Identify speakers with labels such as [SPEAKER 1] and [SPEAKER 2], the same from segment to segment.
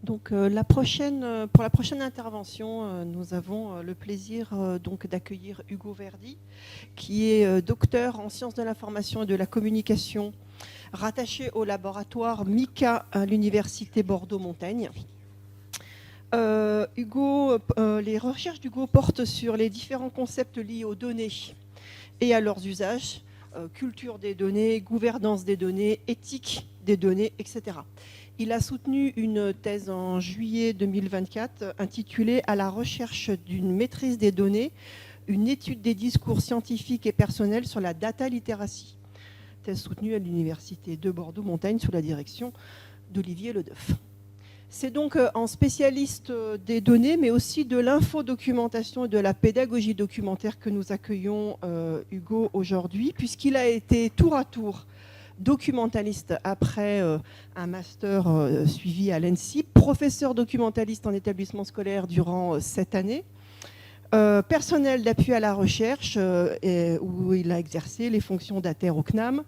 [SPEAKER 1] Donc, pour la prochaine intervention, nous avons le plaisir donc d'accueillir Hugo Verdi, qui est docteur en sciences de l'information et de la communication, rattaché au laboratoire MICA à l'Université Bordeaux-Montaigne. Les recherches d'Hugo portent sur les différents concepts liés aux données et à leurs usages, culture des données, gouvernance des données, éthique des données, etc. Il a soutenu une thèse en juillet 2024 intitulée « À la recherche d'une maîtrise des données, une étude des discours scientifiques et personnels sur la data literacy ». Thèse soutenue à l'Université de Bordeaux-Montaigne sous la direction d'Olivier Ledeuf. C'est donc en spécialiste des données, mais aussi de l'infodocumentation et de la pédagogie documentaire que nous accueillons Hugo aujourd'hui, puisqu'il a été tour à tour documentaliste après un master suivi à l'ENSI, professeur documentaliste en établissement scolaire durant 7 années, personnel d'appui à la recherche où il a exercé les fonctions d'ATER au CNAM,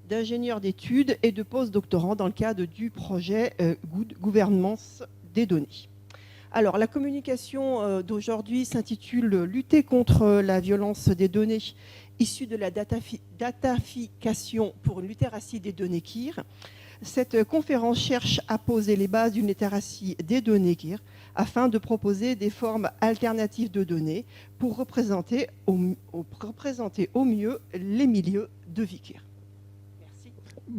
[SPEAKER 1] d'ingénieur d'études et de post-doctorant dans le cadre du projet Gouvernance des données. Alors, la communication d'aujourd'hui s'intitule « Lutter contre la violence des données issue de la datafication pour une littératie des données KIR ». Cette conférence cherche à poser les bases d'une littératie des données KIR afin de proposer des formes alternatives de données pour représenter au mieux les milieux de vie KIR. Merci.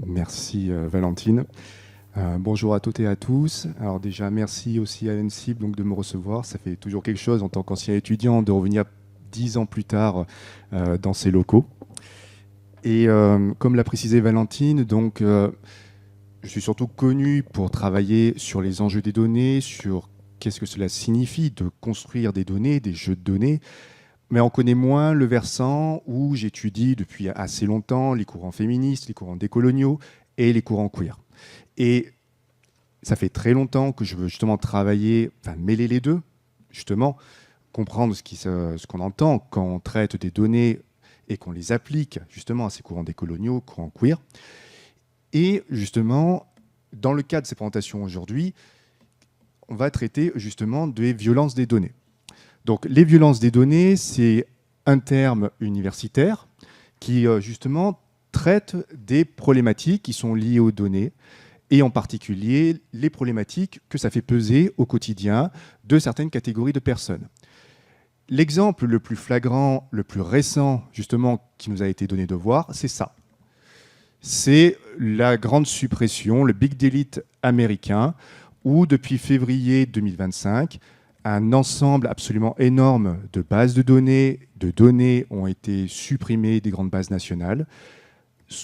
[SPEAKER 2] Merci Valentine. Bonjour à toutes et à tous. Alors déjà, merci aussi à l'ENSIP donc, de me recevoir. Ça fait toujours quelque chose en tant qu'ancien étudiant de revenir 10 ans plus tard dans ces locaux. Et comme l'a précisé Valentine, donc, je suis surtout connu pour travailler sur les enjeux des données, sur qu'est-ce que cela signifie de construire des données, des jeux de données. Mais on connaît moins le versant où j'étudie depuis assez longtemps les courants féministes, les courants décoloniaux et les courants queer. Et ça fait très longtemps que je veux justement travailler, enfin mêler les deux, justement, comprendre ce qu'on entend quand on traite des données et qu'on les applique justement à ces courants décoloniaux, courants queer. Et justement, dans le cadre de ces présentations aujourd'hui, on va traiter justement des violences des données. Donc les violences des données, c'est un terme universitaire qui justement traite des problématiques qui sont liées aux données et en particulier les problématiques que ça fait peser au quotidien de certaines catégories de personnes. L'exemple le plus flagrant, le plus récent justement qui nous a été donné de voir, c'est ça. C'est la grande suppression, le big delete américain, où depuis février 2025, un ensemble absolument énorme de bases de données ont été supprimées des grandes bases nationales,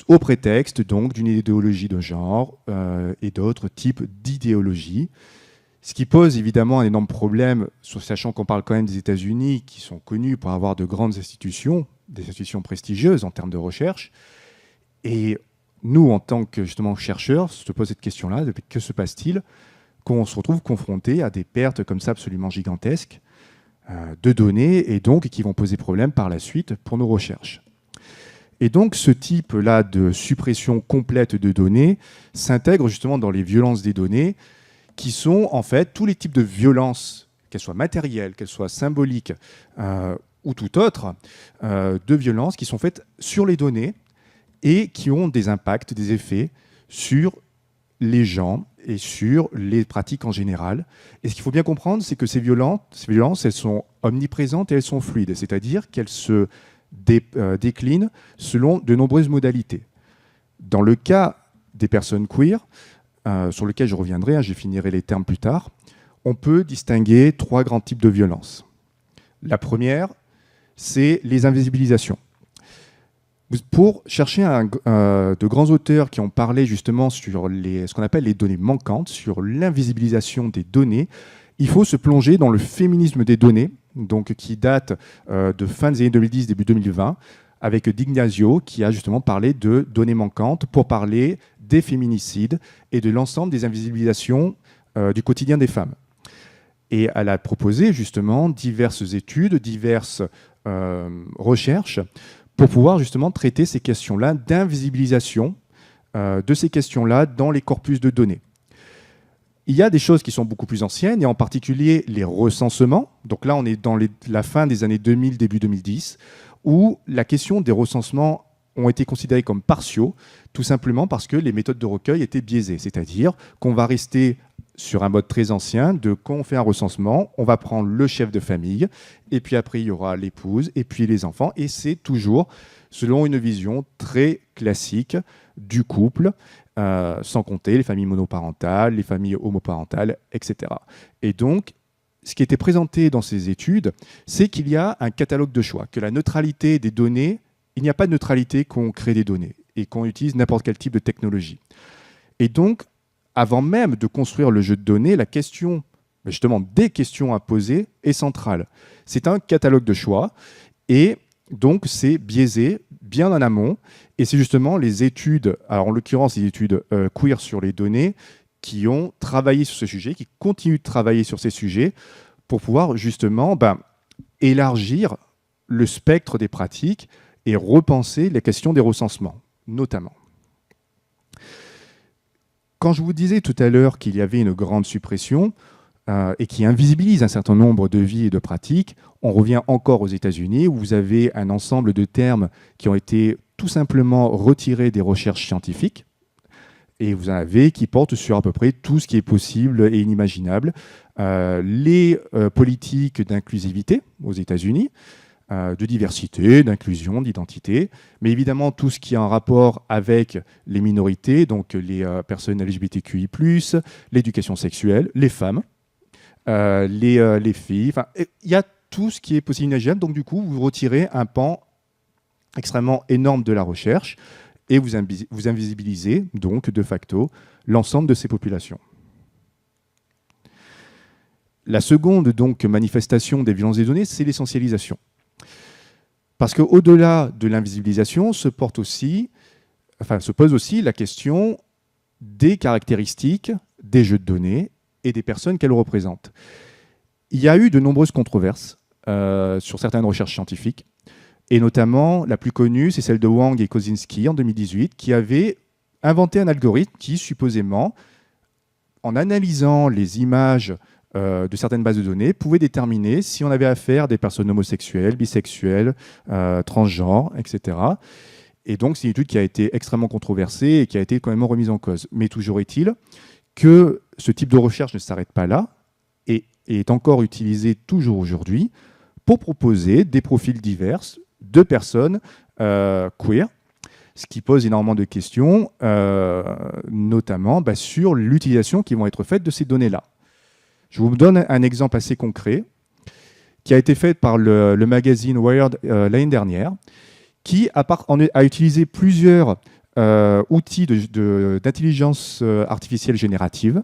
[SPEAKER 2] au prétexte donc d'une idéologie de genre et d'autres types d'idéologies. Ce qui pose évidemment un énorme problème, sachant qu'on parle quand même des États-Unis, qui sont connus pour avoir de grandes institutions, des institutions prestigieuses en termes de recherche. Et nous, en tant que justement chercheurs, se pose cette question-là, que se passe-t-il quand on se retrouve confronté à des pertes comme ça absolument gigantesques de données et donc qui vont poser problème par la suite pour nos recherches. Et donc ce type-là de suppression complète de données s'intègre justement dans les violences des données qui sont en fait tous les types de violences, qu'elles soient matérielles, qu'elles soient symboliques ou tout autre, de violences qui sont faites sur les données et qui ont des impacts, des effets sur les gens et sur les pratiques en général. Et ce qu'il faut bien comprendre, c'est que ces violences, elles sont omniprésentes et elles sont fluides, c'est-à-dire qu'elles se déclinent selon de nombreuses modalités. Dans le cas des personnes queer, sur lequel je reviendrai, je finirai les termes plus tard, on peut distinguer 3 grands types de violences. La première, c'est les invisibilisations. Pour chercher de grands auteurs qui ont parlé justement sur ce qu'on appelle les données manquantes, sur l'invisibilisation des données, il faut se plonger dans le féminisme des données, donc qui date de fin des années 2010, début 2020, avec D'Ignazio, qui a justement parlé de données manquantes pour parler des féminicides et de l'ensemble des invisibilisations du quotidien des femmes. Et elle a proposé justement diverses études, diverses recherches pour pouvoir justement traiter ces questions-là d'invisibilisation de ces questions-là dans les corpus de données. il y a des choses qui sont beaucoup plus anciennes, et en particulier les recensements. Donc là, on est dans la fin des années 2000, début 2010, où la question des recensements ont été considérés comme partiaux, tout simplement parce que les méthodes de recueil étaient biaisées. C'est-à-dire qu'on va rester sur un mode très ancien de quand on fait un recensement, on va prendre le chef de famille, et puis après il y aura l'épouse, et puis les enfants, et c'est toujours selon une vision très classique du couple, sans compter les familles monoparentales, les familles homoparentales, etc. Et donc, ce qui était présenté dans ces études, c'est qu'il y a un catalogue de choix, que la neutralité des données, il n'y a pas de neutralité quand on crée des données et qu'on utilise n'importe quel type de technologie. Et donc, avant même de construire le jeu de données, la question, justement, des questions à poser est centrale. C'est un catalogue de choix et donc c'est biaisé bien en amont. Et c'est justement les études, alors en l'occurrence les études queer sur les données, qui ont travaillé sur ce sujet, qui continuent de travailler sur ces sujets pour pouvoir justement élargir le spectre des pratiques et repenser les questions des recensements, notamment. Quand je vous disais tout à l'heure qu'il y avait une grande suppression et qui invisibilise un certain nombre de vies et de pratiques, on revient encore aux États-Unis où vous avez un ensemble de termes qui ont été tout simplement retirés des recherches scientifiques et vous en avez qui portent sur à peu près tout ce qui est possible et inimaginable. Les politiques d'inclusivité aux États-Unis, de diversité, d'inclusion, d'identité, mais évidemment tout ce qui est en rapport avec les minorités, donc les personnes LGBTQI+, l'éducation sexuelle, les femmes, les filles, enfin, il y a tout ce qui est possible inimaginable, donc du coup vous retirez un pan extrêmement énorme de la recherche et vous invisibilisez donc de facto l'ensemble de ces populations. La seconde donc manifestation des violences des données, c'est l'essentialisation. Parce qu'au-delà de l'invisibilisation se pose aussi la question des caractéristiques des jeux de données et des personnes qu'elles représentent. Il y a eu de nombreuses controverses sur certaines recherches scientifiques, et notamment la plus connue, c'est celle de Wang et Kosinski en 2018, qui avaient inventé un algorithme qui, supposément, en analysant les images de certaines bases de données, pouvait déterminer si on avait affaire à des personnes homosexuelles, bisexuelles, transgenres, etc. Et donc, c'est une étude qui a été extrêmement controversée et qui a été quand même remise en cause. Mais toujours est-il que ce type de recherche ne s'arrête pas là et est encore utilisé toujours aujourd'hui pour proposer des profils divers de personnes queer, ce qui pose énormément de questions, notamment sur l'utilisation qui vont être faite de ces données-là. Je vous donne un exemple assez concret qui a été fait par le magazine Wired l'année dernière, qui a utilisé plusieurs outils d'intelligence artificielle générative,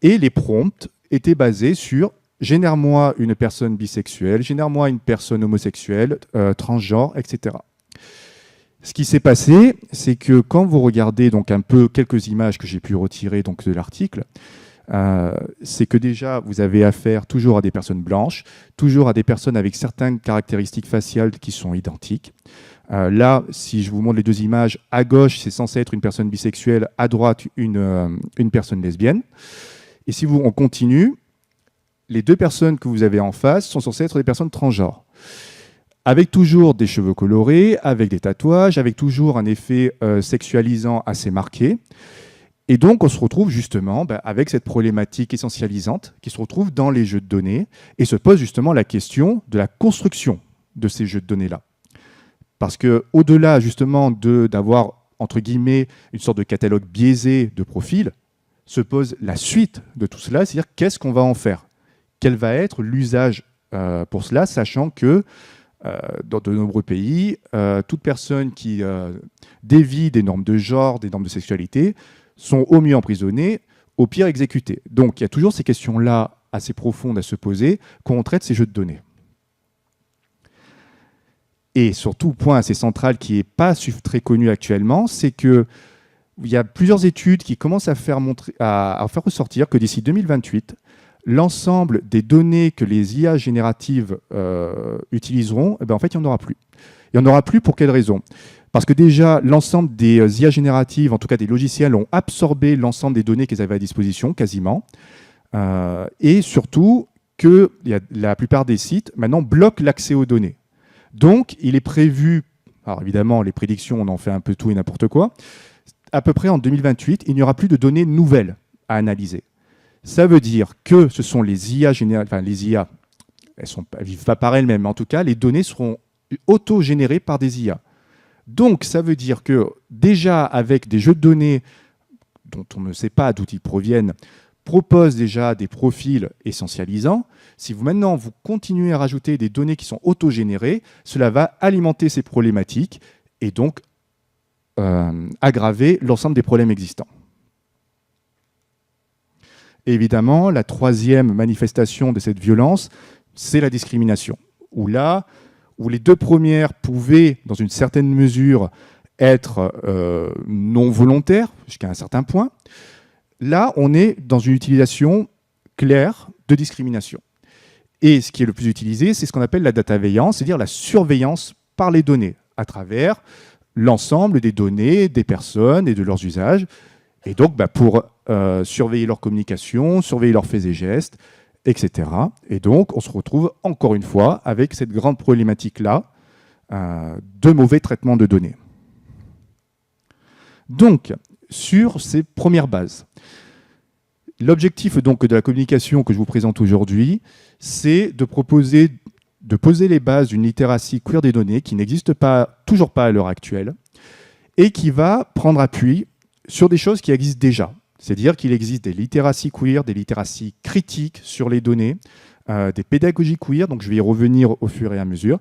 [SPEAKER 2] et les prompts étaient basés sur « génère-moi une personne bisexuelle, génère-moi une personne homosexuelle, transgenre, etc. » Ce qui s'est passé, c'est que quand vous regardez donc un peu quelques images que j'ai pu retirer donc de l'article, c'est que déjà, vous avez affaire toujours à des personnes blanches, toujours à des personnes avec certaines caractéristiques faciales qui sont identiques. Là, si je vous montre les deux images, à gauche, c'est censé être une personne bisexuelle, à droite, une personne lesbienne. Et si on continue, les deux personnes que vous avez en face sont censées être des personnes transgenres. Avec toujours des cheveux colorés, avec des tatouages, avec toujours un effet sexualisant assez marqué. Et donc, on se retrouve justement avec cette problématique essentialisante qui se retrouve dans les jeux de données et se pose justement la question de la construction de ces jeux de données-là. Parce qu'au-delà justement d'avoir, entre guillemets, une sorte de catalogue biaisé de profils, se pose la suite de tout cela, c'est-à-dire qu'est-ce qu'on va en faire ? Quel va être l'usage pour cela, sachant que dans de nombreux pays, toute personne qui dévie des normes de genre, des normes de sexualité, sont au mieux emprisonnés, au pire exécutés. Donc il y a toujours ces questions-là assez profondes à se poser quand on traite ces jeux de données. Et surtout, point assez central qui n'est pas très connu actuellement, c'est qu'il y a plusieurs études qui commencent à faire ressortir que d'ici 2028, l'ensemble des données que les IA génératives utiliseront, en fait, il n'y en aura plus. Il n'y en aura plus pour quelle raison? Parce que déjà, l'ensemble des IA génératives, en tout cas des logiciels, ont absorbé l'ensemble des données qu'ils avaient à disposition, quasiment. Et surtout, que la plupart des sites, maintenant, bloquent l'accès aux données. Donc, il est prévu, alors évidemment, les prédictions, on en fait un peu tout et n'importe quoi, à peu près en 2028, il n'y aura plus de données nouvelles à analyser. Ça veut dire que ce sont les IA générales, enfin les IA, elles ne vivent pas par elles-mêmes, mais en tout cas, les données seront auto-générées par des IA. Donc, ça veut dire que déjà, avec des jeux de données dont on ne sait pas d'où ils proviennent, proposent déjà des profils essentialisants. Si maintenant vous continuez à rajouter des données qui sont auto-générées, cela va alimenter ces problématiques et donc aggraver l'ensemble des problèmes existants. Et évidemment, la troisième manifestation de cette violence, c'est la discrimination. Où les deux premières pouvaient, dans une certaine mesure, être non volontaires, jusqu'à un certain point, là, on est dans une utilisation claire de discrimination. Et ce qui est le plus utilisé, c'est ce qu'on appelle la dataveillance, c'est-à-dire la surveillance par les données, à travers l'ensemble des données des personnes et de leurs usages. Et donc, pour surveiller leur communication, surveiller leurs faits et gestes, etc. Et donc, on se retrouve encore une fois avec cette grande problématique-là de mauvais traitement de données. Donc, sur ces premières bases, l'objectif donc de la communication que je vous présente aujourd'hui, c'est de proposer, de poser les bases d'une littératie queer des données qui n'existe toujours pas à l'heure actuelle et qui va prendre appui sur des choses qui existent déjà. C'est-à-dire qu'il existe des littératies queer, des littératies critiques sur les données, des pédagogies queer, donc je vais y revenir au fur et à mesure,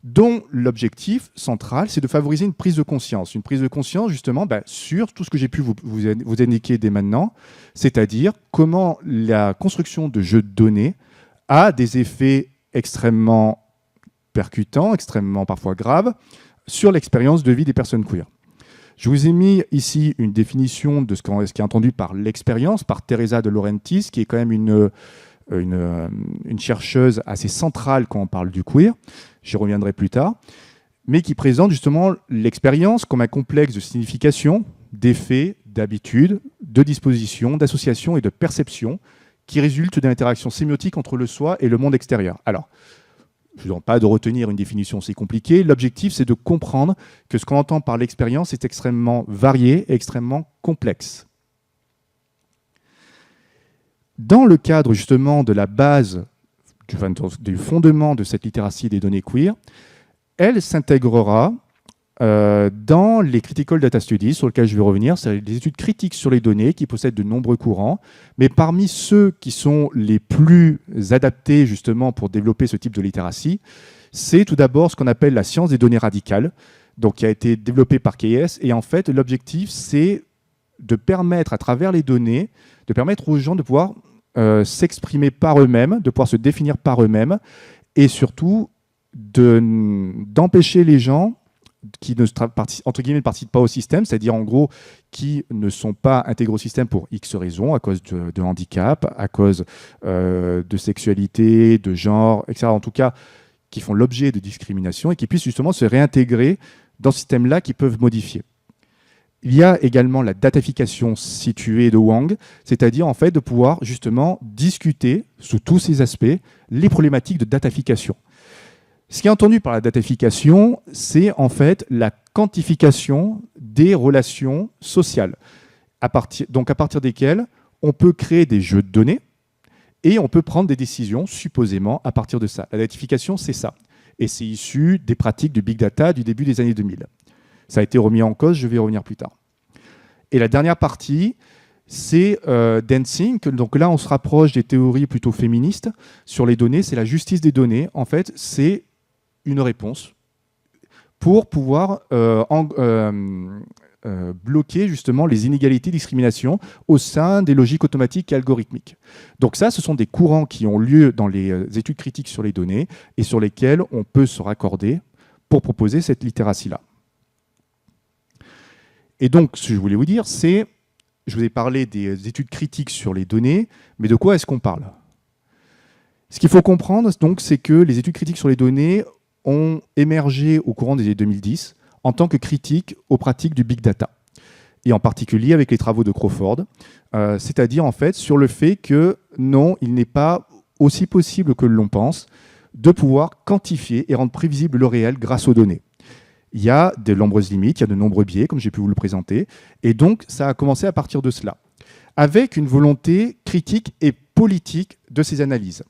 [SPEAKER 2] dont l'objectif central, c'est de favoriser une prise de conscience. Une prise de conscience, justement, sur tout ce que j'ai pu vous indiquer dès maintenant, c'est-à-dire comment la construction de jeux de données a des effets extrêmement percutants, extrêmement parfois graves, sur l'expérience de vie des personnes queer. Je vous ai mis ici une définition de ce qui est entendu par l'expérience, par Teresa de Laurentiis, qui est quand même une chercheuse assez centrale quand on parle du queer, j'y reviendrai plus tard, mais qui présente justement l'expérience comme un complexe de signification, d'effets, d'habitudes, de dispositions, d'associations et de perceptions qui résultent d'une interaction sémiotique entre le soi et le monde extérieur. Alors, je ne vous demande pas de retenir une définition aussi compliquée. L'objectif, c'est de comprendre que ce qu'on entend par l'expérience est extrêmement varié et extrêmement complexe. Dans le cadre justement de la base, du fondement de cette littératie des données queer, elle s'intégrera dans les Critical Data Studies, sur lesquels je vais revenir. C'est des études critiques sur les données qui possèdent de nombreux courants, mais parmi ceux qui sont les plus adaptés justement pour développer ce type de littératie, c'est tout d'abord ce qu'on appelle la science des données radicales, donc qui a été développée par Keyes, et en fait l'objectif c'est de permettre à travers les données, de permettre aux gens de pouvoir s'exprimer par eux-mêmes, de pouvoir se définir par eux-mêmes, et surtout d'empêcher les gens qui ne entre guillemets, ne participent pas au système, c'est-à-dire en gros qui ne sont pas intégrés au système pour X raisons, à cause de handicap, à cause de sexualité, de genre, etc. En tout cas, qui font l'objet de discrimination et qui puissent justement se réintégrer dans ce système-là qu'ils peuvent modifier. Il y a également la datafication située de Wang, c'est-à-dire en fait de pouvoir justement discuter sous tous ces aspects les problématiques de datafication. Ce qui est entendu par la datafication, c'est en fait la quantification des relations sociales, donc à partir desquelles on peut créer des jeux de données et on peut prendre des décisions supposément à partir de ça. La datafication, c'est ça. Et c'est issu des pratiques du big data du début des années 2000. Ça a été remis en cause, je vais y revenir plus tard. Et la dernière partie, c'est dancing. Donc là, on se rapproche des théories plutôt féministes sur les données. C'est la justice des données. En fait, c'est une réponse pour pouvoir bloquer justement les inégalités de discrimination au sein des logiques automatiques et algorithmiques. Donc ça, ce sont des courants qui ont lieu dans les études critiques sur les données et sur lesquels on peut se raccorder pour proposer cette littératie-là. Et donc, ce que je voulais vous dire, c'est, je vous ai parlé des études critiques sur les données, mais de quoi est-ce qu'on parle ? Ce qu'il faut comprendre, donc, c'est que les études critiques sur les données ont émergé au courant des années 2010 en tant que critiques aux pratiques du big data, et en particulier avec les travaux de Crawford, c'est-à-dire en fait sur le fait que non, il n'est pas aussi possible que l'on pense de pouvoir quantifier et rendre prévisible le réel grâce aux données. Il y a de nombreuses limites, il y a de nombreux biais, comme j'ai pu vous le présenter, et donc ça a commencé à partir de cela, avec une volonté critique et politique de ces analyses.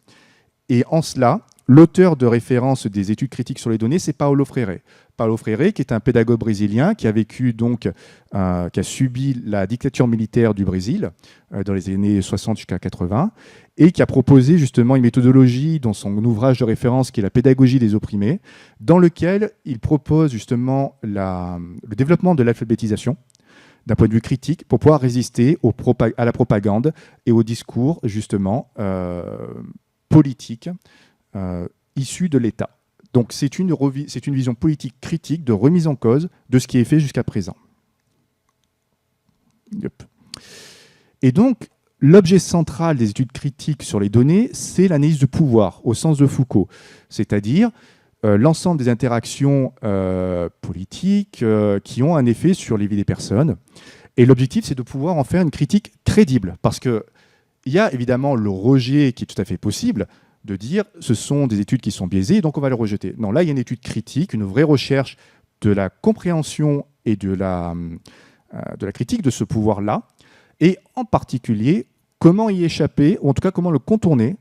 [SPEAKER 2] Et en cela, l'auteur de référence des études critiques sur les données, c'est Paulo Freire. Paulo Freire, qui est un pédagogue brésilien, qui a vécu donc, qui a subi la dictature militaire du Brésil dans les années 60 jusqu'à 80, et qui a proposé justement une méthodologie dans son ouvrage de référence qui est la pédagogie des opprimés, dans lequel il propose justement le développement de l'alphabétisation d'un point de vue critique pour pouvoir résister à la propagande et au discours justement politique issus de l'État. Donc c'est une vision politique critique de remise en cause de ce qui est fait jusqu'à présent. Yep. Et donc, l'objet central des études critiques sur les données, c'est l'analyse du pouvoir, au sens de Foucault, c'est-à-dire l'ensemble des interactions politiques qui ont un effet sur les vies des personnes. Et l'objectif, c'est de pouvoir en faire une critique crédible, parce qu'il y a évidemment le rejet qui est tout à fait possible, de dire ce sont des études qui sont biaisées, donc on va les rejeter. Non, là, il y a une étude critique, une vraie recherche de la compréhension et de la critique de ce pouvoir-là, et en particulier, comment y échapper, ou en tout cas comment le contourner,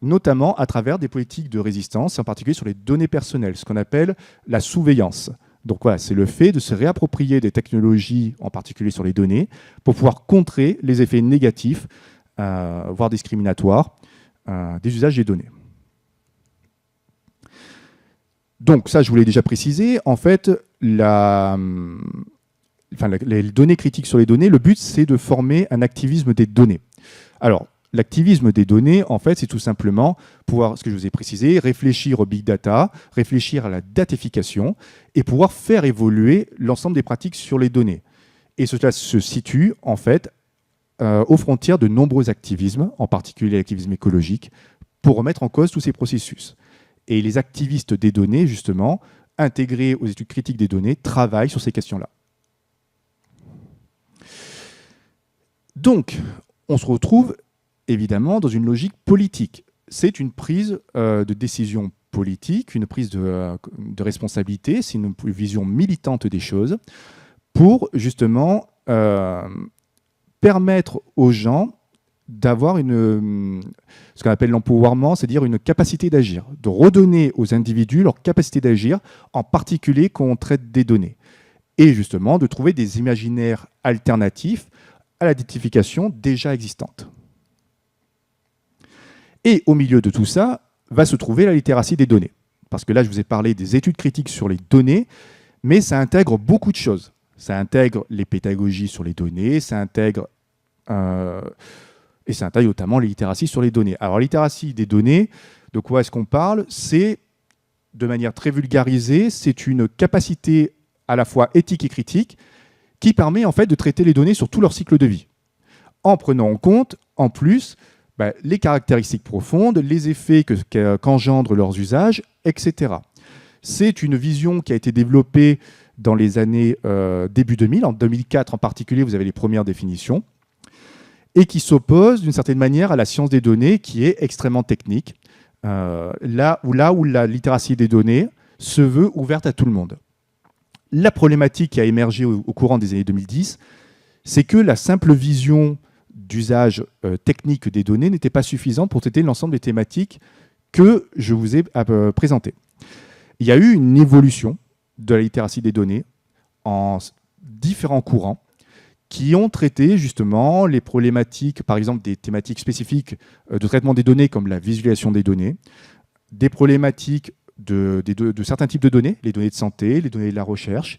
[SPEAKER 2] notamment à travers des politiques de résistance, en particulier sur les données personnelles, ce qu'on appelle la surveillance. Donc voilà, c'est le fait de se réapproprier des technologies, en particulier sur les données, pour pouvoir contrer les effets négatifs, voire discriminatoires, des usages des données. Donc ça, je vous l'ai déjà précisé, en fait, les données critiques sur les données, le but, c'est de former un activisme des données. Alors, l'activisme des données, en fait, c'est tout simplement pouvoir, ce que je vous ai précisé, réfléchir au big data, réfléchir à la datification et pouvoir faire évoluer l'ensemble des pratiques sur les données. Et cela se situe, en fait, aux frontières de nombreux activismes, en particulier l'activisme écologique, pour remettre en cause tous ces processus. Et les activistes des données, justement, intégrés aux études critiques des données, travaillent sur ces questions-là. Donc, on se retrouve évidemment dans une logique politique. C'est une prise de décision politique, une prise de responsabilité, c'est une vision militante des choses, pour justement permettre aux gens d'avoir ce qu'on appelle l'empowerment, c'est-à-dire une capacité d'agir, de redonner aux individus leur capacité d'agir, en particulier quand on traite des données, et justement de trouver des imaginaires alternatifs à la datification déjà existante. Et au milieu de tout ça, va se trouver la littératie des données. Parce que là, je vous ai parlé des études critiques sur les données, mais ça intègre beaucoup de choses. Ça intègre les pédagogies sur les données, ça intègre notamment les littératies sur les données. Alors, littératie des données, de quoi est-ce qu'on parle? C'est, de manière très vulgarisée, c'est une capacité à la fois éthique et critique qui permet en fait de traiter les données sur tout leur cycle de vie, en prenant en compte, en plus, les caractéristiques profondes, les effets qu'engendrent leurs usages, etc. C'est une vision qui a été développée dans les années début 2000, en 2004 en particulier, vous avez les premières définitions, et qui s'oppose d'une certaine manière à la science des données qui est extrêmement technique, là où la littératie des données se veut ouverte à tout le monde. La problématique qui a émergé au courant des années 2010, c'est que la simple vision d'usage technique des données n'était pas suffisante pour traiter l'ensemble des thématiques que je vous ai présentées. Il y a eu une évolution de la littératie des données en différents courants qui ont traité justement les problématiques, par exemple des thématiques spécifiques de traitement des données comme la visualisation des données, des problématiques de certains types de données, les données de santé, les données de la recherche,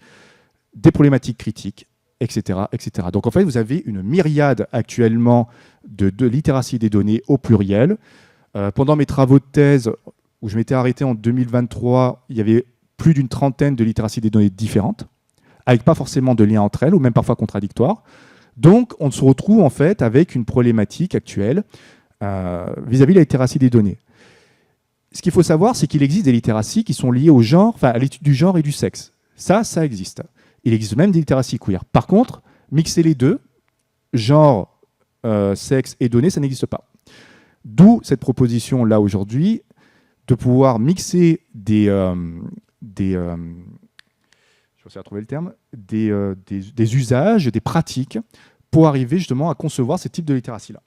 [SPEAKER 2] des problématiques critiques, etc., etc. Donc en fait, vous avez une myriade actuellement de littératie des données au pluriel. Pendant mes travaux de thèse, où je m'étais arrêté en 2023, il y avait plus d'une trentaine de littératies des données différentes, avec pas forcément de lien entre elles, ou même parfois contradictoires. Donc on se retrouve en fait avec une problématique actuelle vis-à-vis de la littératie des données. ce qu'il faut savoir, c'est qu'il existe des littératies qui sont liées au genre, enfin à l'étude du genre et du sexe. Ça existe. Il existe même des littératies queer. Par contre, mixer les deux, genre, sexe et données, ça n'existe pas. D'où cette proposition là aujourd'hui de pouvoir mixer des usages, des pratiques pour arriver justement à concevoir ce type de littératie là.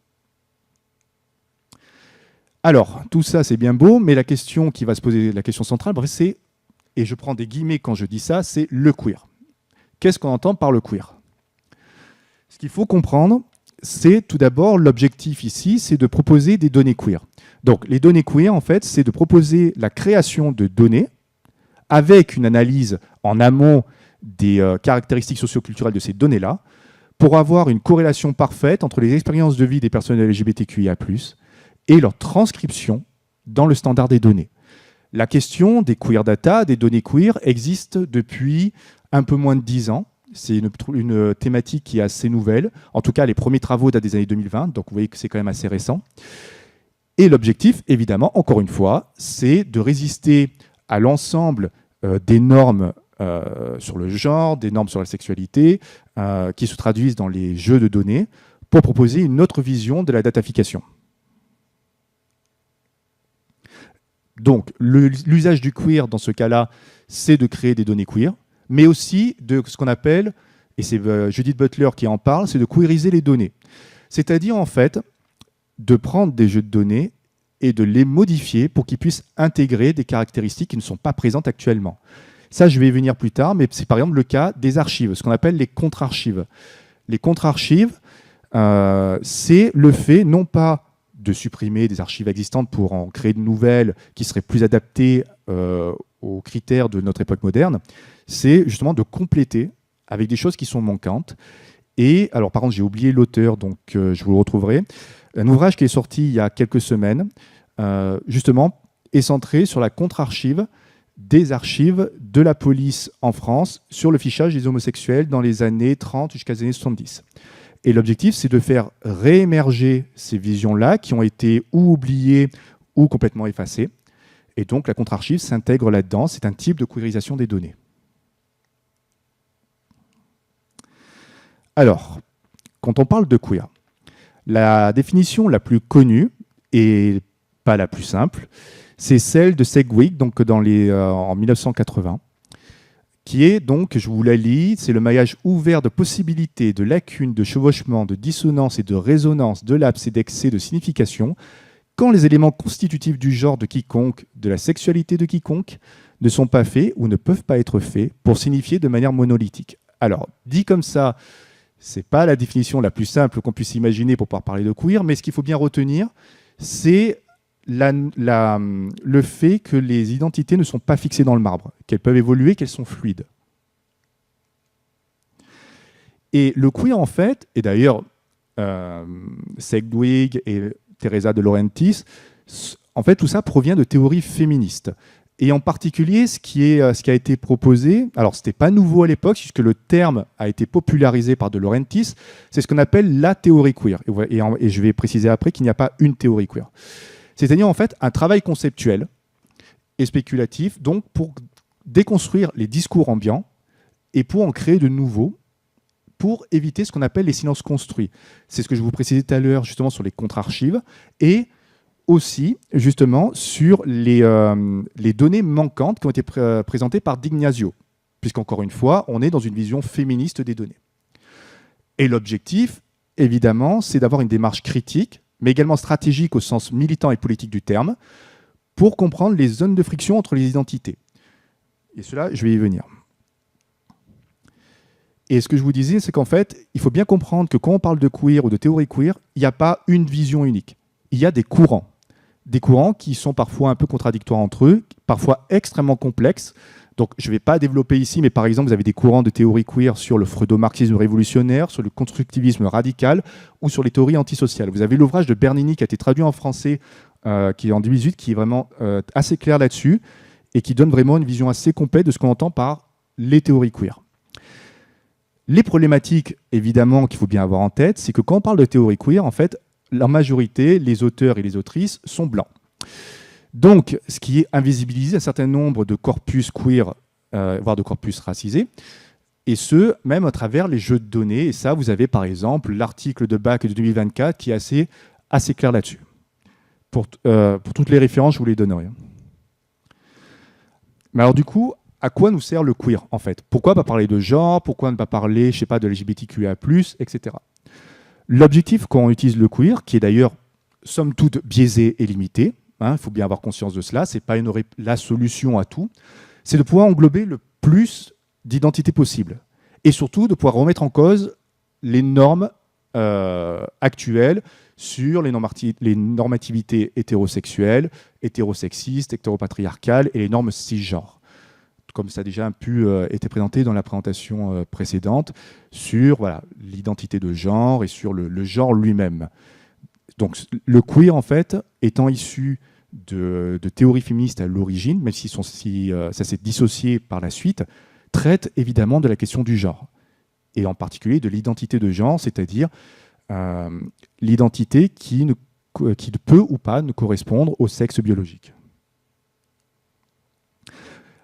[SPEAKER 2] Alors, tout ça, c'est bien beau, mais la question qui va se poser, la question centrale, bref, c'est, et je prends des guillemets quand je dis ça, c'est le queer. Qu'est-ce qu'on entend par le queer? Ce qu'il faut comprendre, c'est tout d'abord, l'objectif ici, c'est de proposer des données queer. Donc, les données queer, en fait, c'est de proposer la création de données avec une analyse en amont des caractéristiques socioculturelles de ces données-là, pour avoir une corrélation parfaite entre les expériences de vie des personnes LGBTQIA+, et leur transcription dans le standard des données. La question des queer data, des données queer, existe depuis un peu moins de 10 ans. C'est une thématique qui est assez nouvelle. En tout cas, les premiers travaux datent des années 2020, donc vous voyez que c'est quand même assez récent. Et l'objectif, évidemment, encore une fois, c'est de résister à l'ensemble des normes sur le genre, des normes sur la sexualité, qui se traduisent dans les jeux de données, pour proposer une autre vision de la datafication. Donc, l'usage du queer dans ce cas-là, c'est de créer des données queer, mais aussi de ce qu'on appelle, et c'est Judith Butler qui en parle, c'est de queeriser les données. C'est-à-dire, en fait, de prendre des jeux de données et de les modifier pour qu'ils puissent intégrer des caractéristiques qui ne sont pas présentes actuellement. Ça, je vais y venir plus tard, mais c'est par exemple le cas des archives, ce qu'on appelle les contre-archives. Les contre-archives, c'est le fait, non pas de supprimer des archives existantes pour en créer de nouvelles qui seraient plus adaptées aux critères de notre époque moderne, c'est justement de compléter avec des choses qui sont manquantes. Et alors, par contre, j'ai oublié l'auteur, donc je vous le retrouverai. Un ouvrage qui est sorti il y a quelques semaines, justement, est centré sur la contre-archive des archives de la police en France sur le fichage des homosexuels dans les années 30 jusqu'à les années 70. Et l'objectif, c'est de faire réémerger ces visions-là qui ont été ou oubliées ou complètement effacées. Et donc, la contre-archive s'intègre là-dedans. C'est un type de queerisation des données. Alors, quand on parle de queer, la définition la plus connue, et pas la plus simple, c'est celle de Sedgwick, donc en 1980, qui est donc, je vous la lis, c'est le maillage ouvert de possibilités, de lacunes, de chevauchements, de dissonances et de résonances, de lapses et d'excès de signification, quand les éléments constitutifs du genre de quiconque, de la sexualité de quiconque, ne sont pas faits ou ne peuvent pas être faits pour signifier de manière monolithique. Alors, dit comme ça, c'est pas la définition la plus simple qu'on puisse imaginer pour pouvoir parler de queer, mais ce qu'il faut bien retenir, c'est le fait que les identités ne sont pas fixées dans le marbre, qu'elles peuvent évoluer, qu'elles sont fluides. Et le queer, en fait, et d'ailleurs, Sedgwick et Teresa de Laurentiis, en fait, tout ça provient de théories féministes. Et en particulier, ce qui a été proposé, alors ce n'était pas nouveau à l'époque, puisque le terme a été popularisé par de Laurentiis, c'est ce qu'on appelle la théorie queer. Et je vais préciser après qu'il n'y a pas une théorie queer. C'est-à-dire en fait un travail conceptuel et spéculatif, donc pour déconstruire les discours ambiants et pour en créer de nouveaux, pour éviter ce qu'on appelle les silences construits. C'est ce que je vous précisais tout à l'heure justement sur les contre-archives et aussi justement sur les données manquantes qui ont été présentées par D'Ignazio, puisqu'encore une fois, on est dans une vision féministe des données. Et l'objectif, évidemment, c'est d'avoir une démarche critique, mais également stratégique au sens militant et politique du terme, pour comprendre les zones de friction entre les identités. Et cela, je vais y venir. Et ce que je vous disais, c'est qu'en fait, il faut bien comprendre que quand on parle de queer ou de théorie queer, il n'y a pas une vision unique. Il y a des courants. Des courants qui sont parfois un peu contradictoires entre eux, parfois extrêmement complexes. Donc, je ne vais pas développer ici, mais par exemple, vous avez des courants de théorie queer sur le freudo-marxisme révolutionnaire, sur le constructivisme radical ou sur les théories antisociales. Vous avez l'ouvrage de Bernini qui a été traduit en français, qui est en 2018, qui est vraiment assez clair là-dessus et qui donne vraiment une vision assez complète de ce qu'on entend par les théories queer. Les problématiques, évidemment, qu'il faut bien avoir en tête, c'est que quand on parle de théorie queer, en fait, la majorité, les auteurs et les autrices, sont blancs. Donc, ce qui invisibilise un certain nombre de corpus queer, voire de corpus racisés, et ce, même à travers les jeux de données. Et ça, vous avez par exemple l'article de Bac de 2024 qui est assez clair là-dessus. Pour toutes les références, je vous les donnerai. Mais alors du coup, à quoi nous sert le queer, en fait? Pourquoi pas parler de genre? Pourquoi ne pas parler, je sais pas, de LGBTQIA+, etc. L'objectif quand on utilise le queer, qui est d'ailleurs, somme toute, biaisé et limité, il faut bien avoir conscience de cela, c'est pas la solution à tout, c'est de pouvoir englober le plus d'identités possibles. Et surtout, de pouvoir remettre en cause les normes actuelles sur les normativités hétérosexuelles, hétérosexistes, hétéropatriarcales et les normes cisgenres, comme ça a déjà été présenté dans la présentation précédente, sur l'identité de genre et sur le genre lui-même. Donc le queer, en fait, étant issu de théories féministes à l'origine, même si ça s'est dissocié par la suite, traite évidemment de la question du genre, et en particulier de l'identité de genre, c'est-à-dire l'identité qui peut ou pas ne correspondre au sexe biologique.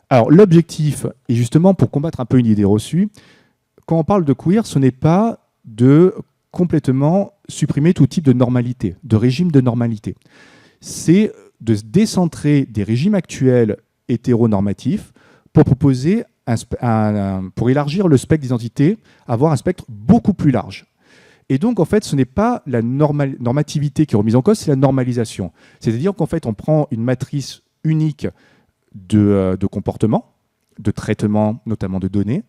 [SPEAKER 2] Alors l'objectif, et justement pour combattre un peu une idée reçue, quand on parle de queer, ce n'est pas de complètement supprimer tout type de normalité, de régime de normalité. C'est de se décentrer des régimes actuels hétéronormatifs pour proposer pour élargir le spectre d'identité, avoir un spectre beaucoup plus large. Et donc, en fait, ce n'est pas la normativité qui est remise en cause, c'est la normalisation. C'est-à-dire qu'en fait, on prend une matrice unique de comportement, de traitement, notamment de données,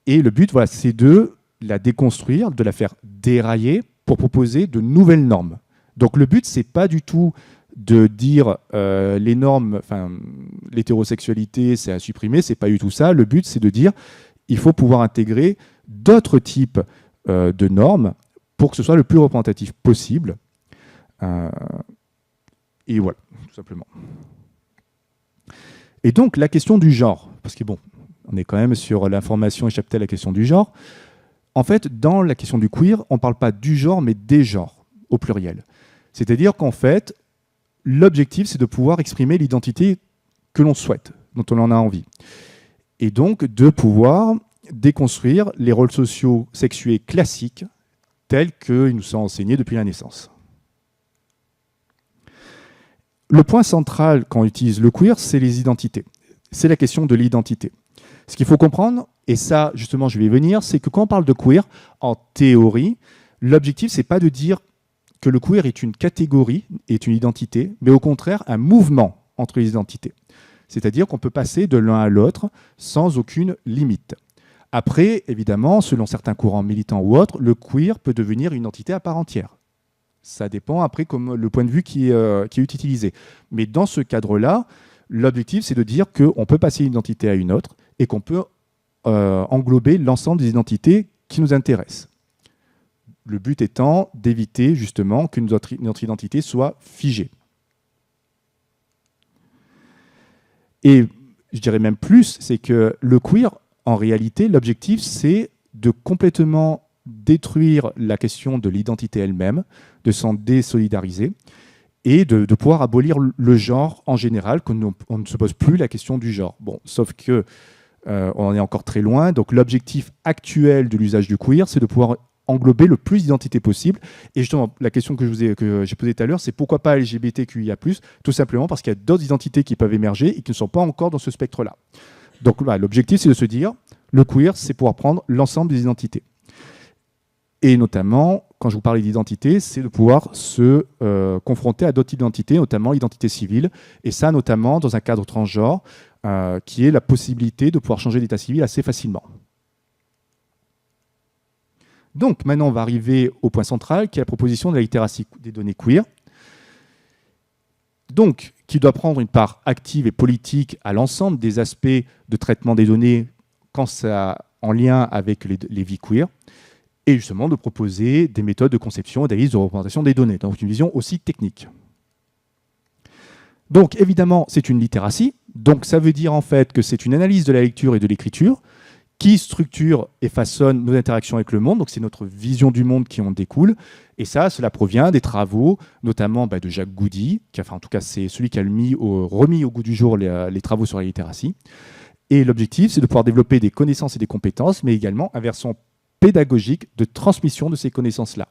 [SPEAKER 2] et le but, c'est de la déconstruire, de la faire dérailler pour proposer de nouvelles normes. Donc, le but, c'est pas du tout de dire les normes, l'hétérosexualité, c'est à supprimer, c'est pas du tout ça. Le but, c'est de dire il faut pouvoir intégrer d'autres types de normes pour que ce soit le plus représentatif possible. Et voilà, tout simplement. Et donc, la question du genre, parce que bon, on est quand même sur l'information et chapelle la question du genre. En fait, dans la question du queer, on ne parle pas du genre, mais des genres, au pluriel. C'est-à-dire qu'en fait, l'objectif, c'est de pouvoir exprimer l'identité que l'on souhaite, dont on en a envie. Et donc, de pouvoir déconstruire les rôles sociaux sexués classiques tels qu'ils nous sont enseignés depuis la naissance. Le point central quand on utilise le queer, c'est les identités. C'est la question de l'identité. Ce qu'il faut comprendre, et ça, justement, je vais y venir, c'est que quand on parle de queer, en théorie, l'objectif, c'est pas de dire que le queer est une catégorie, est une identité, mais au contraire, un mouvement entre les identités. C'est-à-dire qu'on peut passer de l'un à l'autre sans aucune limite. Après, évidemment, selon certains courants militants ou autres, le queer peut devenir une entité à part entière. Ça dépend après comme le point de vue qui est utilisé. Mais dans ce cadre-là, l'objectif, c'est de dire qu'on peut passer d'une identité à une autre et qu'on peut englober l'ensemble des identités qui nous intéressent. Le but étant d'éviter justement que notre identité soit figée. Et je dirais même plus, c'est que le queer, en réalité, l'objectif, c'est de complètement détruire la question de l'identité elle-même, de s'en désolidariser et de pouvoir abolir le genre en général, qu'on ne se pose plus la question du genre. Bon, sauf que on en est encore très loin. Donc l'objectif actuel de l'usage du queer, c'est de pouvoir englober le plus d'identités possible. Et justement, la question que j'ai posée tout à l'heure, c'est pourquoi pas LGBTQIA+, tout simplement parce qu'il y a d'autres identités qui peuvent émerger et qui ne sont pas encore dans ce spectre-là. Donc l'objectif, c'est de se dire, le queer, c'est pouvoir prendre l'ensemble des identités. Et notamment, quand je vous parlais d'identité, c'est de pouvoir se confronter à d'autres identités, notamment l'identité civile, et ça notamment dans un cadre transgenre, qui est la possibilité de pouvoir changer d'état civil assez facilement. Donc maintenant, on va arriver au point central, qui est la proposition de la littératie des données queer, donc qui doit prendre une part active et politique à l'ensemble des aspects de traitement des données quand ça en lien avec les vies queer, et justement de proposer des méthodes de conception et d'analyse de représentation des données, dans une vision aussi technique. Donc évidemment, c'est une littératie, donc ça veut dire en fait que c'est une analyse de la lecture et de l'écriture qui structure et façonne nos interactions avec le monde. Donc c'est notre vision du monde qui en découle. Et ça, cela provient des travaux, notamment de Jacques Goudy, en tout cas c'est celui qui a remis au goût du jour les travaux sur la littératie. Et l'objectif, c'est de pouvoir développer des connaissances et des compétences, mais également un versant pédagogique de transmission de ces connaissances-là.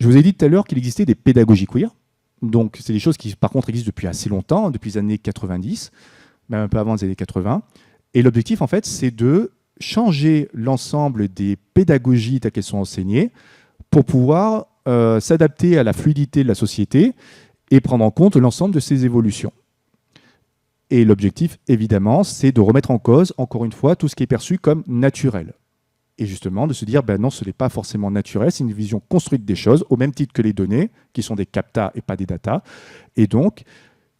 [SPEAKER 2] Je vous ai dit tout à l'heure qu'il existait des pédagogies queer. Donc c'est des choses qui, par contre, existent depuis assez longtemps, depuis les années 90, même un peu avant les années 80. Et l'objectif, en fait, c'est de changer l'ensemble des pédagogies telles qu'elles sont enseignées pour pouvoir s'adapter à la fluidité de la société et prendre en compte l'ensemble de ces évolutions. Et l'objectif, évidemment, c'est de remettre en cause, encore une fois, tout ce qui est perçu comme naturel. Et justement, de se dire, non, ce n'est pas forcément naturel, c'est une vision construite des choses, au même titre que les données, qui sont des captas et pas des data. Et donc,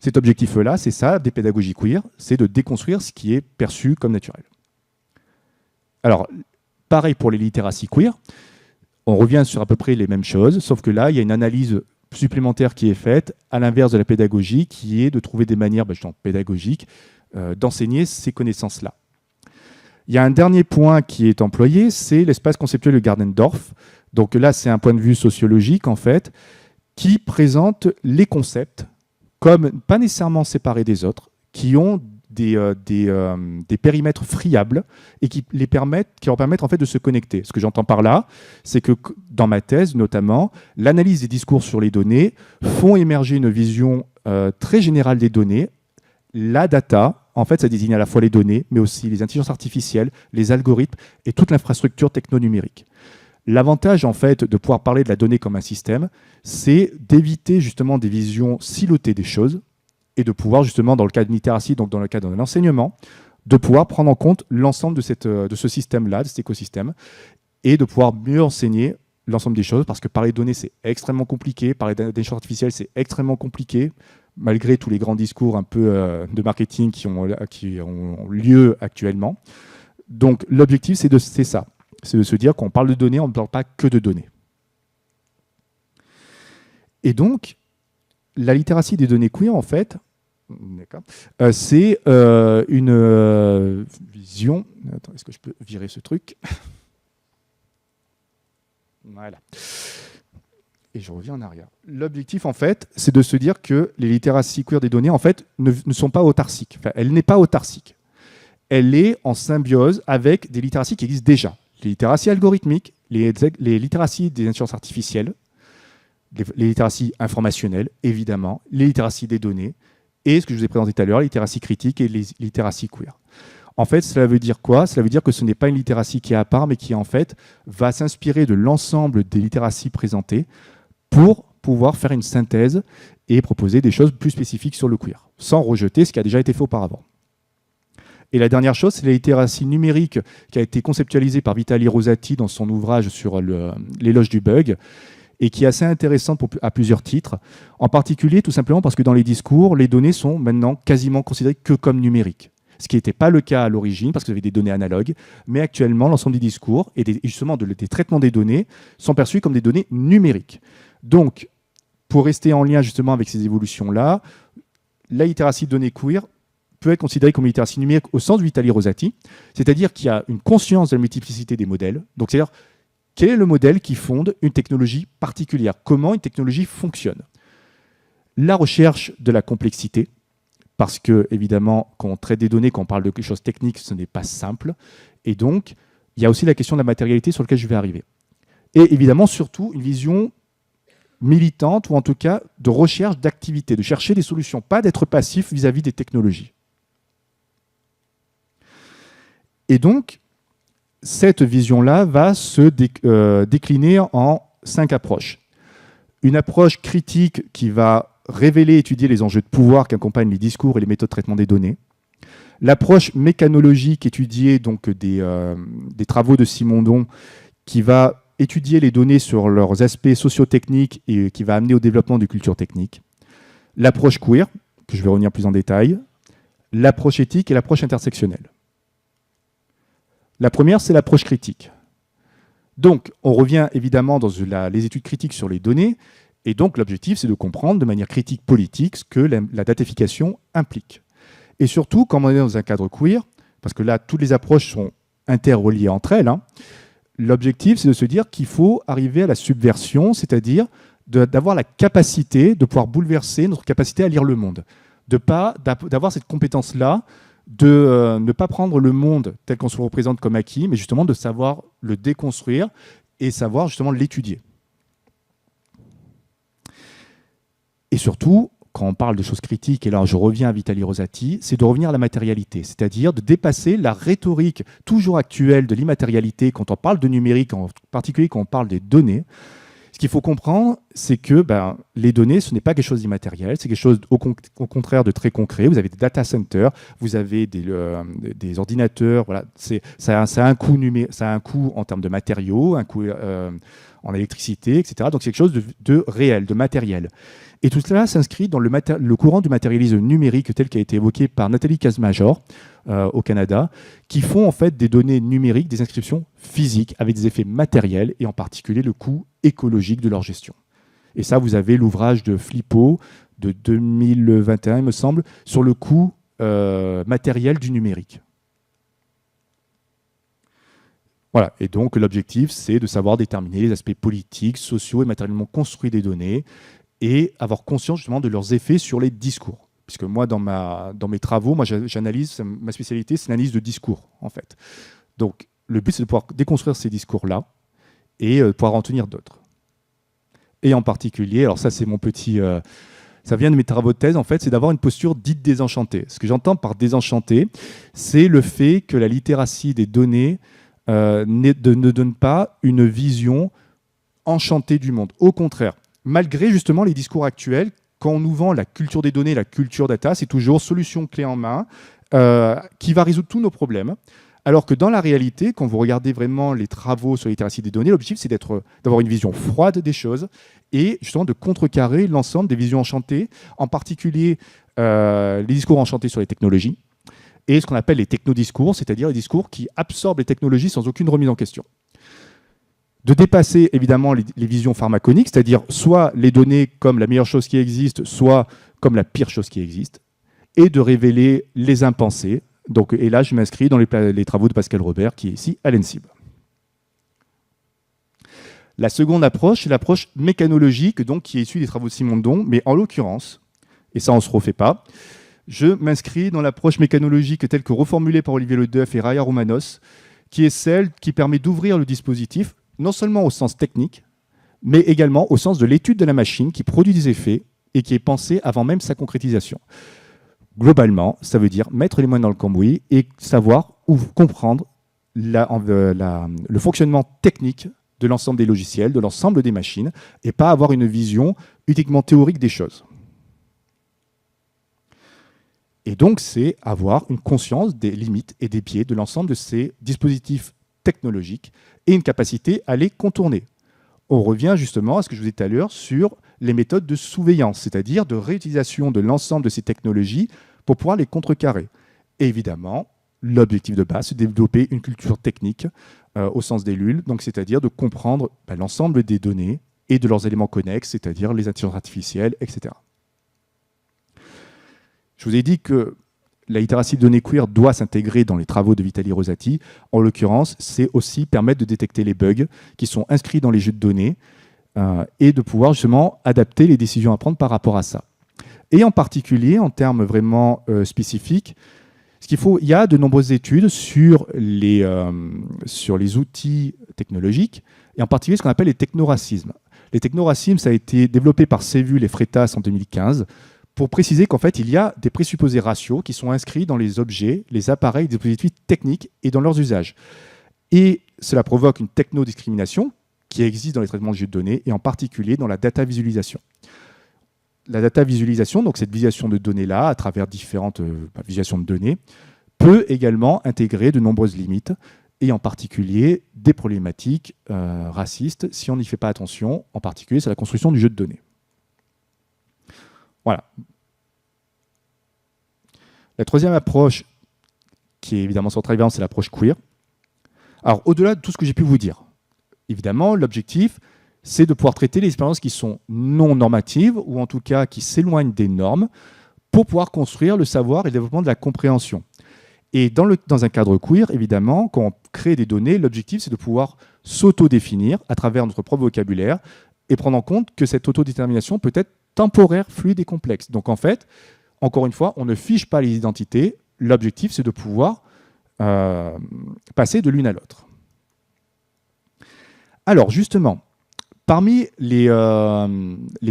[SPEAKER 2] cet objectif-là, c'est ça, des pédagogies queer, c'est de déconstruire ce qui est perçu comme naturel. Alors, pareil pour les littératies queer, on revient sur à peu près les mêmes choses, sauf que là, il y a une analyse supplémentaire qui est faite, à l'inverse de la pédagogie, qui est de trouver des manières pédagogiques d'enseigner ces connaissances-là. Il y a un dernier point qui est employé, c'est l'espace conceptuel de Gardendorf. Donc là, c'est un point de vue sociologique, en fait, qui présente les concepts comme pas nécessairement séparés des autres, qui ont des périmètres friables et qui leur permettent en fait de se connecter. Ce que j'entends par là, c'est que dans ma thèse notamment, l'analyse des discours sur les données font émerger une vision très générale des données. La data, en fait, ça désigne à la fois les données, mais aussi les intelligences artificielles, les algorithmes et toute l'infrastructure techno-numérique. L'avantage, en fait, de pouvoir parler de la donnée comme un système, c'est d'éviter justement des visions silotées des choses et de pouvoir justement, dans le cas de littératie, donc dans le cas d'un enseignement, de pouvoir prendre en compte l'ensemble de ce système-là, de cet écosystème, et de pouvoir mieux enseigner l'ensemble des choses, parce que parler de données, c'est extrêmement compliqué, parler d'intelligence artificielle, c'est extrêmement compliqué, malgré tous les grands discours un peu de marketing qui ont lieu actuellement. Donc l'objectif, c'est ça. C'est de se dire qu'on parle de données, on ne parle pas que de données. Et donc, la littératie des données queer, en fait, c'est une vision... Attends, est-ce que je peux virer ce truc? Voilà. Et je reviens en arrière. L'objectif, en fait, c'est de se dire que les littératies queer des données, en fait, ne sont pas autarciques. Enfin, elle n'est pas autarcique. Elle est en symbiose avec des littératies qui existent déjà. Les littératies algorithmiques, les littératies des intelligences artificielles, les littératies informationnelles, évidemment, les littératies des données, et ce que je vous ai présenté tout à l'heure, les littératies critiques et les littératies queer. En fait, cela veut dire quoi? Cela veut dire que ce n'est pas une littératie qui est à part, mais qui, en fait, va s'inspirer de l'ensemble des littératies présentées pour pouvoir faire une synthèse et proposer des choses plus spécifiques sur le queer, sans rejeter ce qui a déjà été fait auparavant. Et la dernière chose, c'est la littératie numérique qui a été conceptualisée par Vitaly Rosati dans son ouvrage sur l'éloge du bug, et qui est assez intéressante à plusieurs titres, en particulier tout simplement parce que dans les discours, les données sont maintenant quasiment considérées que comme numériques. Ce qui n'était pas le cas à l'origine, parce que vous avez des données analogues, mais actuellement, l'ensemble des discours et justement des traitements des données sont perçus comme des données numériques. Donc, pour rester en lien justement avec ces évolutions-là, la littératie de données queer peut être considérée comme une littératie numérique au sens de Vitaly Rosati, c'est-à-dire qu'il y a une conscience de la multiplicité des modèles. Donc, c'est-à-dire, quel est le modèle qui fonde une technologie particulière? Comment une technologie fonctionne? La recherche de la complexité, parce que, évidemment, quand on traite des données, quand on parle de quelque chose de technique, ce n'est pas simple. Et donc, il y a aussi la question de la matérialité sur laquelle je vais arriver. Et évidemment, surtout, une vision militante, ou en tout cas de recherche d'activité, de chercher des solutions, pas d'être passif vis-à-vis des technologies. Et donc, cette vision-là va se décliner en 5 approches. Une approche critique qui va révéler et étudier les enjeux de pouvoir qui accompagnent les discours et les méthodes de traitement des données. L'approche mécanologique étudiée donc des travaux de Simondon qui va étudier les données sur leurs aspects socio-techniques et qui va amener au développement de culture technique. L'approche queer, que je vais revenir plus en détail. L'approche éthique et l'approche intersectionnelle. La première, c'est l'approche critique. Donc, on revient évidemment dans les études critiques sur les données, et donc l'objectif, c'est de comprendre de manière critique politique ce que la datification implique. Et surtout, quand on est dans un cadre queer, parce que là, toutes les approches sont interreliées entre elles, hein, l'objectif, c'est de se dire qu'il faut arriver à la subversion, c'est-à-dire d'avoir la capacité de pouvoir bouleverser notre capacité à lire le monde, d'avoir cette compétence-là, de ne pas prendre le monde tel qu'on se le représente comme acquis, mais justement de savoir le déconstruire et savoir justement l'étudier. Et surtout, quand on parle de choses critiques, et là je reviens à Vitali Rosati, c'est de revenir à la matérialité, c'est-à-dire de dépasser la rhétorique toujours actuelle de l'immatérialité quand on parle de numérique, en particulier quand on parle des données. Ce qu'il faut comprendre, c'est que les données, ce n'est pas quelque chose d'immatériel, c'est quelque chose au contraire de très concret. Vous avez des data centers, vous avez des ordinateurs, voilà, ça a un coût en termes de matériaux, un coût en électricité, etc. Donc c'est quelque chose de réel, de matériel. Et tout cela s'inscrit dans le courant du matérialisme numérique tel qu'a été évoqué par Nathalie Kazmajor au Canada, qui font en fait des données numériques, des inscriptions physiques avec des effets matériels et en particulier le coût écologique de leur gestion. Et ça, vous avez l'ouvrage de Flippo de 2021, il me semble, sur le coût matériel du numérique. Voilà, et donc l'objectif, c'est de savoir déterminer les aspects politiques, sociaux et matériellement construits des données et avoir conscience justement de leurs effets sur les discours. Puisque moi, dans mes travaux, j'analyse, ma spécialité, c'est l'analyse de discours, en fait. Donc, le but, c'est de pouvoir déconstruire ces discours-là et pouvoir en tenir d'autres. Et en particulier, alors ça, c'est mon petit... ça vient de mes travaux de thèse, en fait, c'est d'avoir une posture dite désenchantée. Ce que j'entends par désenchanté, c'est le fait que la littératie des données ne donne pas une vision enchantée du monde. Au contraire, malgré justement les discours actuels, quand on nous vend la culture des données, la culture data, c'est toujours solution clé en main qui va résoudre tous nos problèmes. Alors que dans la réalité, quand vous regardez vraiment les travaux sur la littératie des données, l'objectif c'est d'avoir une vision froide des choses et justement de contrecarrer l'ensemble des visions enchantées, en particulier les discours enchantés sur les technologies et ce qu'on appelle les technodiscours, c'est-à-dire les discours qui absorbent les technologies sans aucune remise en question. De dépasser évidemment les visions pharmaconiques, c'est-à-dire soit les données comme la meilleure chose qui existe, soit comme la pire chose qui existe, et de révéler les impensés. Donc, et là, je m'inscris dans les travaux de Pascal Robert, qui est ici à l'ENSIB. La seconde approche, c'est l'approche mécanologique, donc, qui est issue des travaux de Simondon, mais en l'occurrence, et ça on ne se refait pas, je m'inscris dans l'approche mécanologique telle que reformulée par Olivier Ledeuf et Raya Romanos, qui est celle qui permet d'ouvrir le dispositif non seulement au sens technique, mais également au sens de l'étude de la machine qui produit des effets et qui est pensée avant même sa concrétisation. Globalement, ça veut dire mettre les mains dans le cambouis et savoir ou comprendre le fonctionnement technique de l'ensemble des logiciels, de l'ensemble des machines, et pas avoir une vision uniquement théorique des choses. Et donc, c'est avoir une conscience des limites et des biais de l'ensemble de ces dispositifs technologiques et une capacité à les contourner. On revient justement à ce que je vous ai dit tout à l'heure sur les méthodes de surveillance, c'est-à-dire de réutilisation de l'ensemble de ces technologies pour pouvoir les contrecarrer. Et évidemment, l'objectif de base, c'est de développer une culture technique au sens des LUL, donc c'est-à-dire de comprendre l'ensemble des données et de leurs éléments connexes, c'est-à-dire les intelligences artificielles, etc. Je vous ai dit que la littératie de données queer doit s'intégrer dans les travaux de Vitali Rosati. En l'occurrence, c'est aussi permettre de détecter les bugs qui sont inscrits dans les jeux de données et de pouvoir justement adapter les décisions à prendre par rapport à ça. Et en particulier, en termes vraiment spécifiques, il y a de nombreuses études sur les outils technologiques, et en particulier ce qu'on appelle les technoracismes. Les technoracismes, ça a été développé par Cévul et Freitas en 2015, pour préciser qu'en fait, il y a des présupposés raciaux qui sont inscrits dans les objets, les appareils, les dispositifs techniques et dans leurs usages. Et cela provoque une technodiscrimination qui existe dans les traitements de jeux de données, et en particulier dans la data visualisation. La data visualisation, donc cette visualisation de données-là, à travers différentes visualisations de données, peut également intégrer de nombreuses limites, et en particulier des problématiques racistes, si on n'y fait pas attention, en particulier sur la construction du jeu de données. Voilà. La troisième approche, qui est évidemment centrale, c'est l'approche queer. Alors, au-delà de tout ce que j'ai pu vous dire, évidemment, l'objectif, c'est de pouvoir traiter les expériences qui sont non normatives, ou en tout cas qui s'éloignent des normes, pour pouvoir construire le savoir et le développement de la compréhension. Et dans un cadre queer, évidemment, quand on crée des données, l'objectif, c'est de pouvoir s'auto-définir à travers notre propre vocabulaire et prendre en compte que cette autodétermination peut être temporaire, fluide et complexe. Donc en fait, encore une fois, on ne fiche pas les identités. L'objectif, c'est de pouvoir passer de l'une à l'autre. Alors justement, parmi les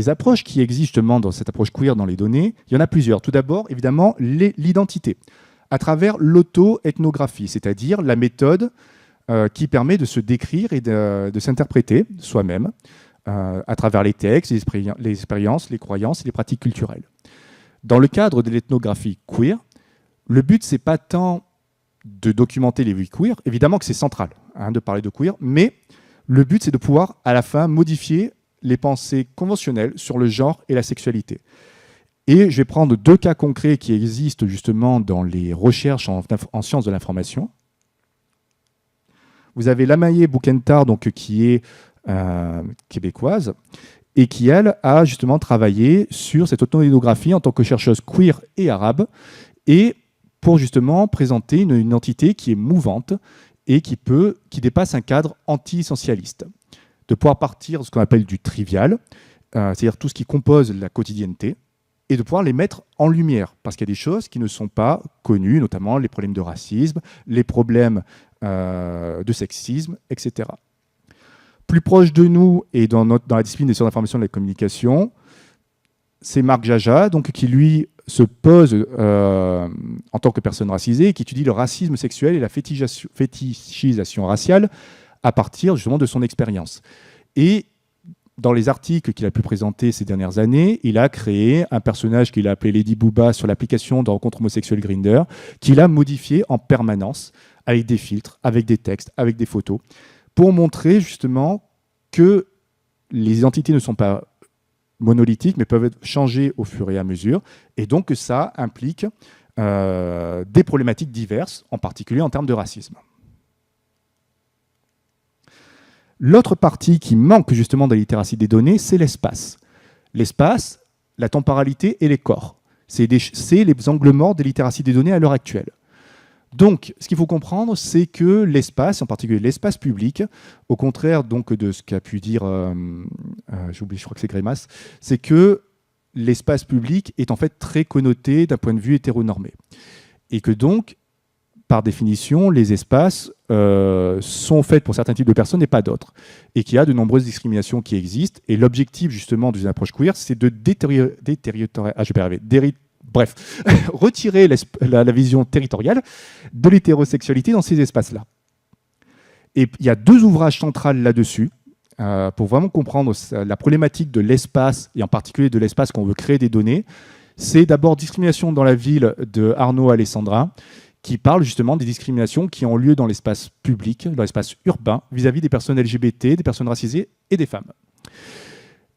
[SPEAKER 2] approches qui existent justement dans cette approche queer dans les données, il y en a plusieurs. Tout d'abord, évidemment, l'identité, à travers l'auto-ethnographie, c'est-à-dire la méthode qui permet de se décrire et de s'interpréter soi-même à travers les textes, les expériences, les croyances et les pratiques culturelles. Dans le cadre de l'ethnographie queer, le but, c'est pas tant de documenter les vies queer, évidemment que c'est central de parler de queer, mais le but, c'est de pouvoir, à la fin, modifier les pensées conventionnelles sur le genre et la sexualité. Et je vais prendre 2 cas concrets qui existent justement dans les recherches en sciences de l'information. Vous avez Lamaye Boukentar, donc, qui est québécoise, et qui, elle, a justement travaillé sur cette autoethnographie en tant que chercheuse queer et arabe, et pour justement présenter une identité qui est mouvante et qui dépasse un cadre anti-essentialiste. De pouvoir partir de ce qu'on appelle du trivial, c'est-à-dire tout ce qui compose la quotidienneté, et de pouvoir les mettre en lumière, parce qu'il y a des choses qui ne sont pas connues, notamment les problèmes de racisme, les problèmes de sexisme, etc. Plus proche de nous, et dans la discipline des sciences de l'information et de la communication, c'est Marc Jaja, donc, qui lui se pose en tant que personne racisée et qui étudie le racisme sexuel et la fétichisation raciale à partir justement de son expérience. Et dans les articles qu'il a pu présenter ces dernières années, il a créé un personnage qu'il a appelé Lady Booba sur l'application de rencontre homosexuelle Grindr, qu'il a modifié en permanence avec des filtres, avec des textes, avec des photos, pour montrer justement que les identités ne sont pas monolithiques, mais peuvent être changées au fur et à mesure, et donc que ça implique des problématiques diverses, en particulier en termes de racisme. L'autre partie qui manque justement de la littératie des données, c'est l'espace. L'espace, la temporalité et les corps. C'est les angles morts des littératies des données à l'heure actuelle. Donc, ce qu'il faut comprendre, c'est que l'espace, en particulier l'espace public, au contraire donc de ce qu'a pu dire, j'ai oublié, je crois que c'est Grémas, c'est que l'espace public est en fait très connoté d'un point de vue hétéronormé. Et que donc, par définition, les espaces sont faits pour certains types de personnes et pas d'autres. Et qu'il y a de nombreuses discriminations qui existent. Et l'objectif justement d'une approche queer, c'est de retirer la vision territoriale de l'hétérosexualité dans ces espaces-là. Et il y a 2 ouvrages centraux là-dessus, pour vraiment comprendre la problématique de l'espace, et en particulier de l'espace qu'on veut créer des données. C'est d'abord Discrimination dans la ville de Arnaud Alessandra, qui parle justement des discriminations qui ont lieu dans l'espace public, dans l'espace urbain, vis-à-vis des personnes LGBT, des personnes racisées et des femmes.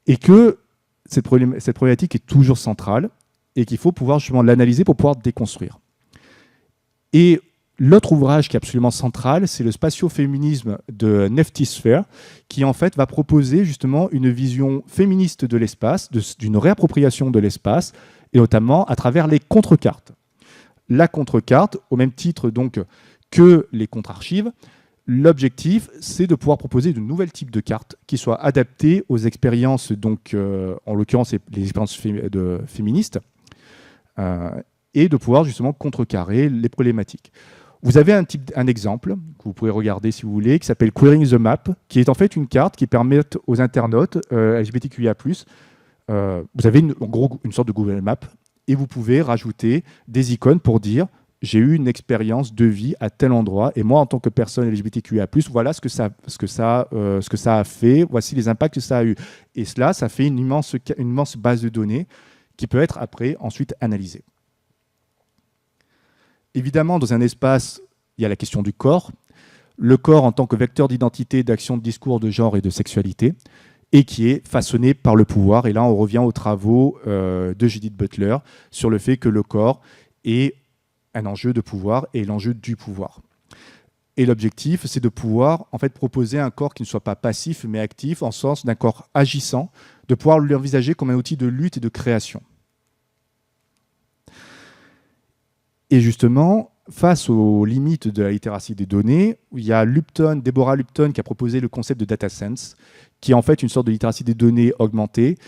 [SPEAKER 2] Et que cette problématique est toujours centrale, et qu'il faut pouvoir justement l'analyser pour pouvoir déconstruire. Et l'autre ouvrage qui est absolument central, c'est le spatioféminisme de Neftisfer, qui en fait va proposer justement une vision féministe de l'espace, d'une réappropriation de l'espace, et notamment à travers les contrecartes. La contrecarte, au même titre donc que les contre-archives, l'objectif, c'est de pouvoir proposer de nouveaux types de cartes qui soient adaptées aux expériences, donc en l'occurrence les expériences féministes, et de pouvoir justement contrecarrer les problématiques. Vous avez un exemple que vous pouvez regarder si vous voulez, qui s'appelle Queering the Map, qui est en fait une carte qui permet aux internautes LGBTQIA+, vous avez en gros une sorte de Google Maps, et vous pouvez rajouter des icônes pour dire « j'ai eu une expérience de vie à tel endroit, et moi en tant que personne LGBTQIA+, voilà ce que ça a fait, voici les impacts que ça a eu ». Et cela, ça fait une immense base de données qui peut être après ensuite analysée. Évidemment, dans un espace, il y a la question du corps. Le corps en tant que vecteur d'identité, d'action, de discours, de genre et de sexualité, et qui est façonné par le pouvoir. Et là, on revient aux travaux de Judith Butler sur le fait que le corps est un enjeu de pouvoir et l'enjeu du pouvoir. Et l'objectif, c'est de pouvoir en fait proposer un corps qui ne soit pas passif, mais actif, en sens d'un corps agissant, de pouvoir l'envisager comme un outil de lutte et de création. Et justement, face aux limites de la littératie des données, il y a Deborah Lupton qui a proposé le concept de data sense, qui est en fait une sorte de littératie des données augmentée,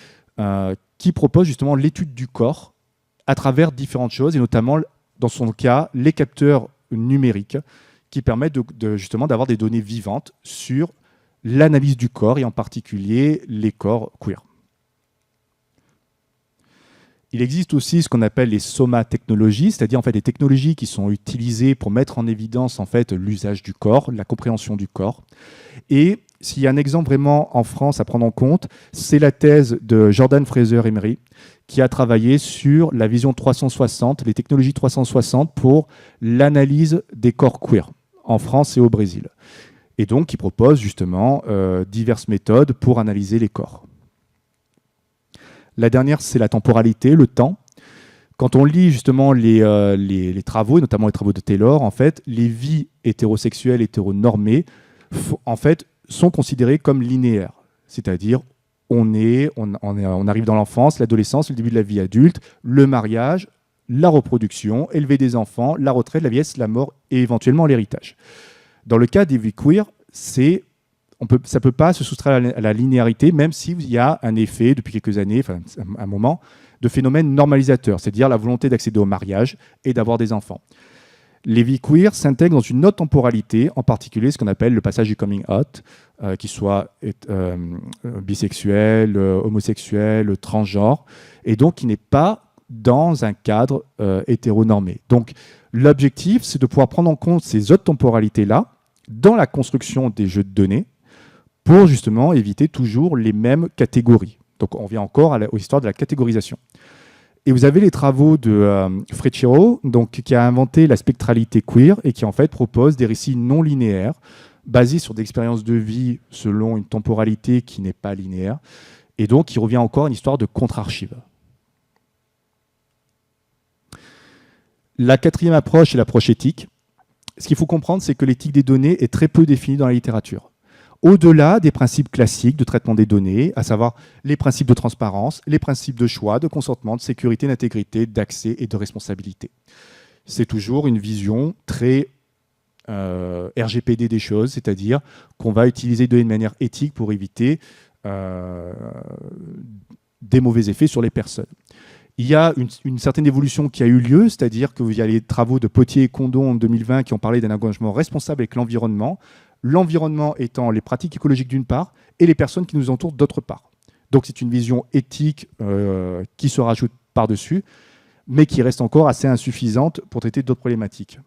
[SPEAKER 2] qui propose justement l'étude du corps à travers différentes choses, et notamment, dans son cas, les capteurs numériques qui permettent justement d'avoir des données vivantes sur l'analyse du corps, et en particulier les corps queer. Il existe aussi ce qu'on appelle les soma-technologies, c'est-à-dire en fait des technologies qui sont utilisées pour mettre en évidence en fait l'usage du corps, la compréhension du corps. Et s'il y a un exemple vraiment en France à prendre en compte, c'est la thèse de Jordan Fraser-Emery, qui a travaillé sur la vision 360, les technologies 360 pour l'analyse des corps queer en France et au Brésil. Et donc, qui propose justement diverses méthodes pour analyser les corps. La dernière, c'est la temporalité, le temps. Quand on lit justement les travaux, et notamment les travaux de Taylor, en fait, les vies hétérosexuelles, hétéronormées, en fait, sont considérées comme linéaires. C'est-à-dire, on arrive dans l'enfance, l'adolescence, le début de la vie adulte, le mariage, la reproduction, élever des enfants, la retraite, la vieillesse, la mort et éventuellement l'héritage. Dans le cas des vies queer, ça ne peut pas se soustraire à la linéarité, même s'il y a un effet, depuis quelques années, enfin un moment, de phénomène normalisateur, c'est-à-dire la volonté d'accéder au mariage et d'avoir des enfants. Les vies queer s'intègrent dans une autre temporalité, en particulier ce qu'on appelle le passage du coming out, qu'il soit bisexuel, homosexuel, transgenre, et donc qui n'est pas dans un cadre hétéronormé. Donc l'objectif, c'est de pouvoir prendre en compte ces autres temporalités-là dans la construction des jeux de données, pour justement éviter toujours les mêmes catégories. Donc on vient encore aux histoires de la catégorisation. Et vous avez les travaux de Frecciaro, qui a inventé la spectralité queer et qui en fait propose des récits non linéaires basés sur des expériences de vie selon une temporalité qui n'est pas linéaire, et donc qui revient encore à une histoire de contre-archive. La quatrième approche est l'approche éthique. Ce qu'il faut comprendre, c'est que l'éthique des données est très peu définie dans la littérature. Au-delà des principes classiques de traitement des données, à savoir les principes de transparence, les principes de choix, de consentement, de sécurité, d'intégrité, d'accès et de responsabilité. C'est toujours une vision très RGPD des choses, c'est-à-dire qu'on va utiliser les données de manière éthique pour éviter des mauvais effets sur les personnes. Il y a une certaine évolution qui a eu lieu, c'est-à-dire qu'il y a les travaux de Potier et Condon en 2020 qui ont parlé d'un engagement responsable avec l'environnement. L'environnement étant les pratiques écologiques d'une part et les personnes qui nous entourent d'autre part. Donc c'est une vision éthique qui se rajoute par-dessus, mais qui reste encore assez insuffisante pour traiter d'autres problématiques.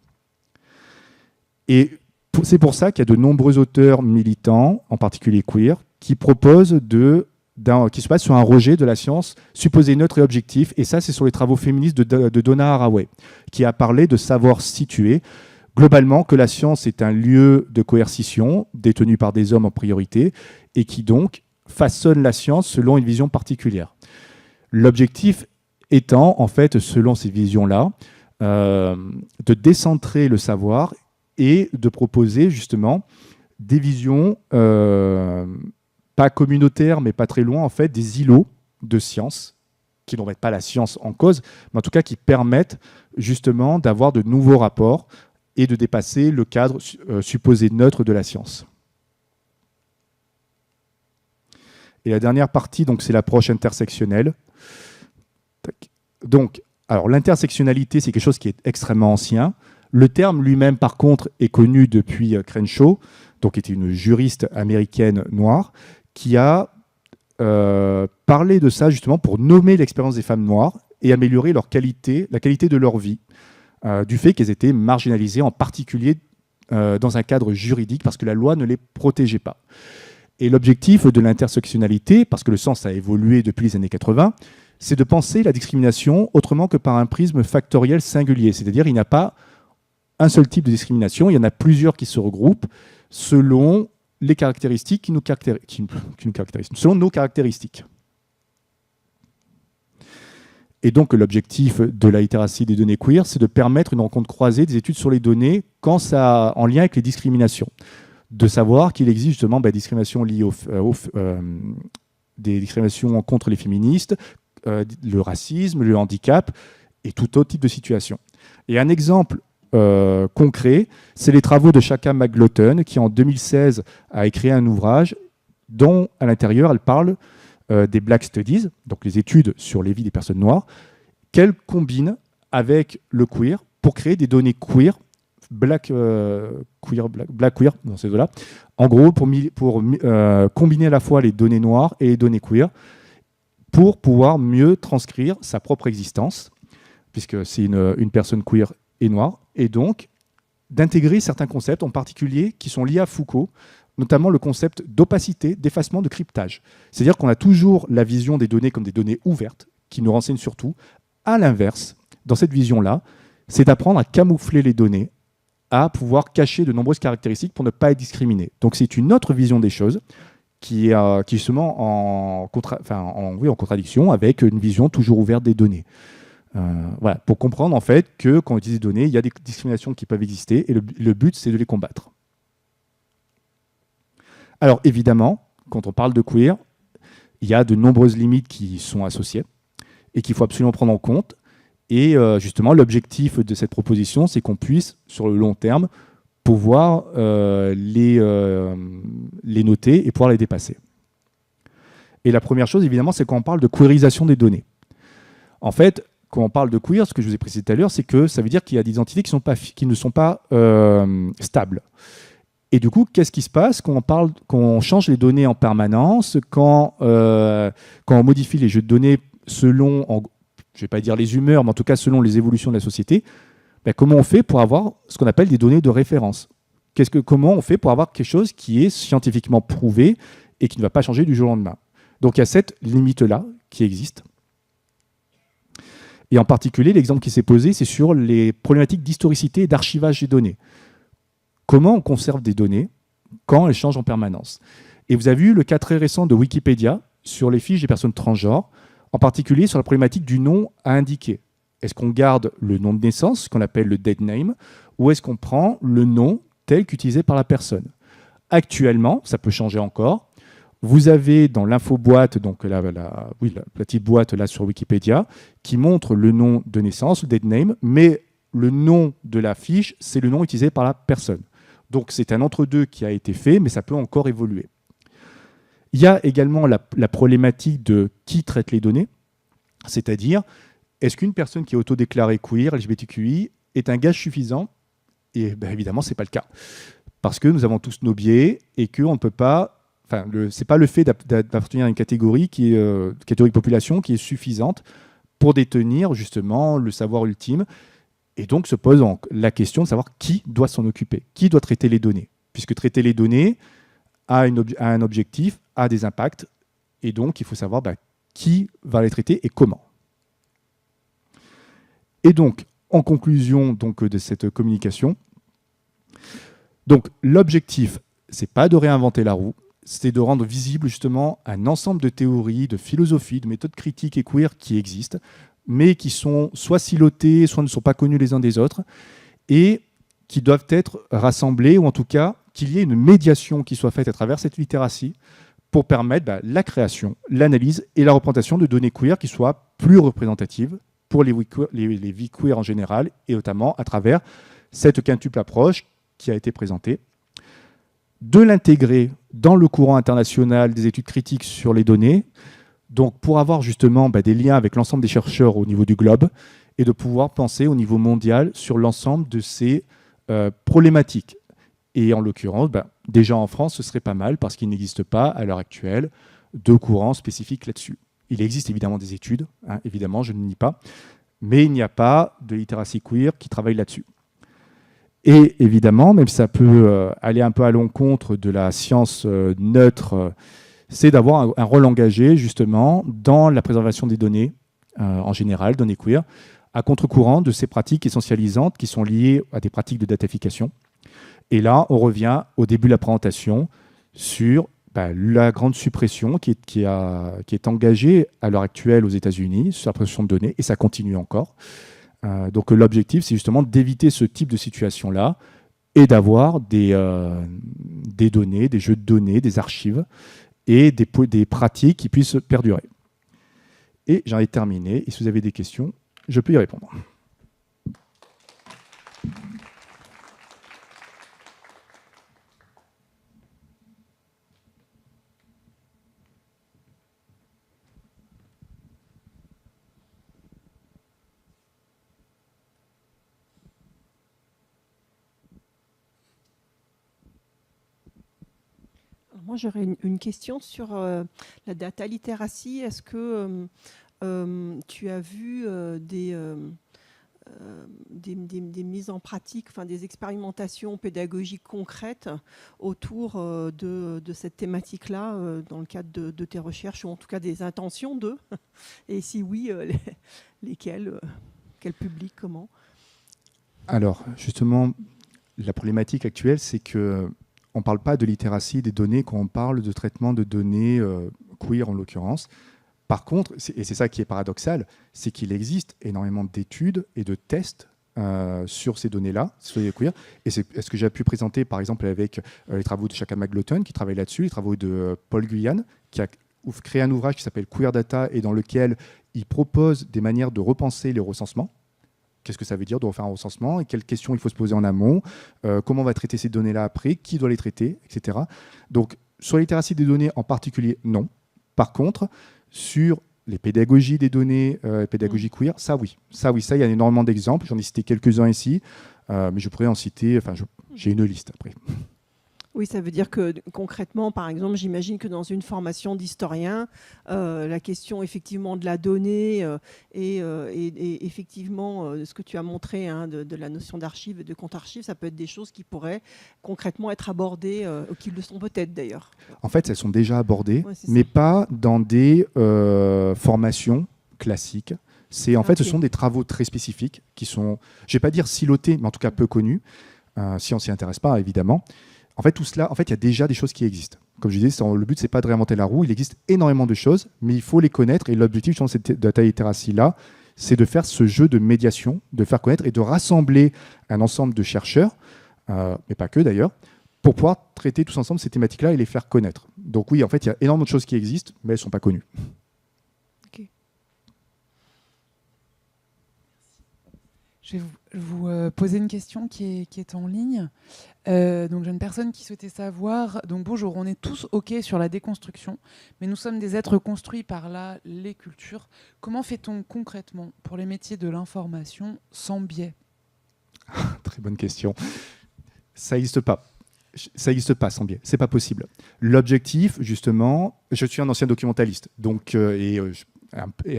[SPEAKER 2] Et c'est pour ça qu'il y a de nombreux auteurs militants, en particulier queer, qui proposent qui se passe sur un rejet de la science supposée neutre et objectif. Et ça, c'est sur les travaux féministes de Donna Haraway, qui a parlé de savoir situer globalement que la science est un lieu de coercition détenu par des hommes en priorité et qui donc façonne la science selon une vision particulière. L'objectif étant, en fait, selon ces visions-là, de décentrer le savoir et de proposer justement des visions pas communautaires, mais pas très loin, en fait, des îlots de science qui ne remettent pas la science en cause, mais en tout cas qui permettent justement d'avoir de nouveaux rapports et de dépasser le cadre supposé neutre de la science. Et la dernière partie, c'est l'approche intersectionnelle. Donc, alors l'intersectionnalité, c'est quelque chose qui est extrêmement ancien. Le terme lui-même, par contre, est connu depuis Crenshaw, qui était une juriste américaine noire, qui a parlé de ça justement pour nommer l'expérience des femmes noires et améliorer la qualité de leur vie. Du fait qu'elles étaient marginalisées, en particulier dans un cadre juridique, parce que la loi ne les protégeait pas. Et l'objectif de l'intersectionnalité, parce que le sens a évolué depuis les années 80, c'est de penser la discrimination autrement que par un prisme factoriel singulier. C'est-à-dire qu'il n'y a pas un seul type de discrimination, il y en a plusieurs qui se regroupent selon les caractéristiques qui nous caractérisent, selon nos caractéristiques. Et donc, l'objectif de la littératie des données queer, c'est de permettre une rencontre croisée des études sur les données quand ça en lien avec les discriminations. De savoir qu'il existe justement des discriminations liées des discriminations contre les féministes, le racisme, le handicap et tout autre type de situation. Et un exemple concret, c'est les travaux de Shaka McGlotton, qui en 2016 a écrit un ouvrage dont, à l'intérieur, elle parle des Black Studies, donc les études sur les vies des personnes noires, qu'elle combine avec le queer pour créer des données queer, black queer, dans ces deux-là, en gros pour combiner à la fois les données noires et les données queer pour pouvoir mieux transcrire sa propre existence, puisque c'est une personne queer et noire, et donc d'intégrer certains concepts, en particulier qui sont liés à Foucault, notamment le concept d'opacité, d'effacement, de cryptage. C'est-à-dire qu'on a toujours la vision des données comme des données ouvertes, qui nous renseignent sur tout. À l'inverse, dans cette vision-là, c'est d'apprendre à camoufler les données, à pouvoir cacher de nombreuses caractéristiques pour ne pas être discriminé. Donc c'est une autre vision des choses qui est justement en contradiction avec une vision toujours ouverte des données. Voilà, pour comprendre en fait que quand on utilise des données, il y a des discriminations qui peuvent exister et le but c'est de les combattre. Alors évidemment, quand on parle de queer, il y a de nombreuses limites qui sont associées et qu'il faut absolument prendre en compte. Et justement, l'objectif de cette proposition, c'est qu'on puisse, sur le long terme, pouvoir les noter et pouvoir les dépasser. Et la première chose, évidemment, c'est quand on parle de queerisation des données. En fait, quand on parle de queer, ce que je vous ai précisé tout à l'heure, c'est que ça veut dire qu'il y a des identités qui ne sont pas stables. Et du coup, qu'est-ce qui se passe quand on change les données en permanence, quand on modifie les jeux de données selon, je ne vais pas dire les humeurs, mais en tout cas selon les évolutions de la société, comment on fait pour avoir ce qu'on appelle des données de référence? Comment on fait pour avoir quelque chose qui est scientifiquement prouvé et qui ne va pas changer du jour au lendemain? Donc il y a cette limite-là qui existe. Et en particulier, l'exemple qui s'est posé, c'est sur les problématiques d'historicité et d'archivage des données. Comment on conserve des données quand elles changent en permanence? Et vous avez vu le cas très récent de Wikipédia sur les fiches des personnes transgenres, en particulier sur la problématique du nom à indiquer. Est-ce qu'on garde le nom de naissance, ce qu'on appelle le dead name, ou est-ce qu'on prend le nom tel qu'utilisé par la personne? Actuellement, ça peut changer encore. Vous avez dans l'infoboîte, donc la petite boîte là sur Wikipédia, qui montre le nom de naissance, le dead name, mais le nom de la fiche, c'est le nom utilisé par la personne. Donc c'est un entre-deux qui a été fait, mais ça peut encore évoluer. Il y a également la problématique de qui traite les données, c'est-à-dire est-ce qu'une personne qui est autodéclarée queer, LGBTQI, est un gage suffisant? Et évidemment, ce n'est pas le cas. Parce que nous avons tous nos biais et qu'on ne peut pas... Enfin, ce n'est pas le fait d'appartenir à une catégorie catégorie de population qui est suffisante pour détenir justement le savoir ultime. Et donc se pose la question de savoir qui doit s'en occuper, qui doit traiter les données. Puisque traiter les données a un objectif, a des impacts, et donc il faut savoir qui va les traiter et comment. Et donc, en conclusion de cette communication, l'objectif, ce n'est pas de réinventer la roue, c'est de rendre visible justement un ensemble de théories, de philosophies, de méthodes critiques et queer qui existent, mais qui sont soit silotées, soit ne sont pas connues les uns des autres, et qui doivent être rassemblées, ou en tout cas qu'il y ait une médiation qui soit faite à travers cette littératie pour permettre la création, l'analyse et la représentation de données queer qui soient plus représentatives pour les vies queer en général, et notamment à travers cette quintuple approche qui a été présentée, de l'intégrer dans le courant international des études critiques sur les données, donc pour avoir justement des liens avec l'ensemble des chercheurs au niveau du globe, et de pouvoir penser au niveau mondial sur l'ensemble de ces problématiques. Et en l'occurrence, déjà en France, ce serait pas mal, parce qu'il n'existe pas à l'heure actuelle de courant spécifique là-dessus. Il existe évidemment des études, évidemment, je ne nie pas, mais il n'y a pas de littératie queer qui travaille là-dessus. Et évidemment, même si ça peut aller un peu à l'encontre de la science neutre, c'est d'avoir un rôle engagé justement dans la préservation des données, en général, données queer, à contre-courant de ces pratiques essentialisantes qui sont liées à des pratiques de datafication. Et là, on revient au début de la présentation sur la grande suppression qui est engagée à l'heure actuelle aux États-Unis sur la présentation de données, et ça continue encore. Donc l'objectif, c'est justement d'éviter ce type de situation-là et d'avoir des données, des jeux de données, des archives et des pratiques qui puissent perdurer. Et j'en ai terminé, et si vous avez des questions, je peux y répondre.
[SPEAKER 1] Moi, j'aurais une question sur la data literacy. Est-ce que tu as vu des mises en pratique, enfin des expérimentations pédagogiques concrètes autour de cette thématique-là dans le cadre de tes recherches, ou en tout cas des intentions d'eux? Et si oui, lesquelles? Quel public? Comment?
[SPEAKER 2] Alors, justement, la problématique actuelle, c'est que on ne parle pas de littératie des données quand on parle de traitement de données queer en l'occurrence. Par contre, et c'est ça qui est paradoxal, c'est qu'il existe énormément d'études et de tests sur ces données-là, sur les queer. Et c'est ce que j'ai pu présenter, par exemple, avec les travaux de Chaka McGloton, qui travaille là-dessus, les travaux de Paul Guyane, qui a créé un ouvrage qui s'appelle Queer Data, et dans lequel il propose des manières de repenser les recensements. Qu'est-ce que ça veut dire de refaire un recensement et quelles questions il faut se poser en amont, comment on va traiter ces données-là après, qui doit les traiter, etc. Donc, sur la littératie des données en particulier, non. Par contre, sur les pédagogies des données, pédagogie queer, ça, il y a énormément d'exemples. J'en ai cité quelques-uns ici, mais je pourrais en citer, j'ai une liste après.
[SPEAKER 1] Oui, ça veut dire que concrètement, par exemple, j'imagine que dans une formation d'historien, la question effectivement de la donnée et effectivement ce que tu as montré de la notion d'archive et de compte archive, ça peut être des choses qui pourraient concrètement être abordées, ou qui le sont peut-être d'ailleurs.
[SPEAKER 2] En fait, elles sont déjà abordées,
[SPEAKER 1] Ouais,
[SPEAKER 2] mais pas dans des formations classiques. En fait, ce sont des travaux très spécifiques qui sont, je ne vais pas dire silotés, mais en tout cas peu connus, si on ne s'y intéresse pas, évidemment. En fait, tout cela, il y a déjà des choses qui existent. Comme je disais, le but, ce n'est pas de réinventer la roue. Il existe énormément de choses, mais il faut les connaître. Et l'objectif de cette data literacy-là, c'est de faire ce jeu de médiation, de faire connaître et de rassembler un ensemble de chercheurs, mais pas que d'ailleurs, pour pouvoir traiter tous ensemble ces thématiques-là et les faire connaître. Donc oui, en fait, il y a énormément de choses qui existent, mais elles ne sont pas connues.
[SPEAKER 3] Okay. Je vais vous poser une question qui est en ligne. Donc j'ai une personne qui souhaitait savoir, donc bonjour, on est tous OK sur la déconstruction, mais nous sommes des êtres construits par les cultures. Comment fait-on concrètement pour les métiers de l'information sans biais?
[SPEAKER 2] Très bonne question. Ça n'existe pas. Ça n'existe pas sans biais. C'est pas possible. L'objectif, justement, je suis un ancien documentaliste, donc et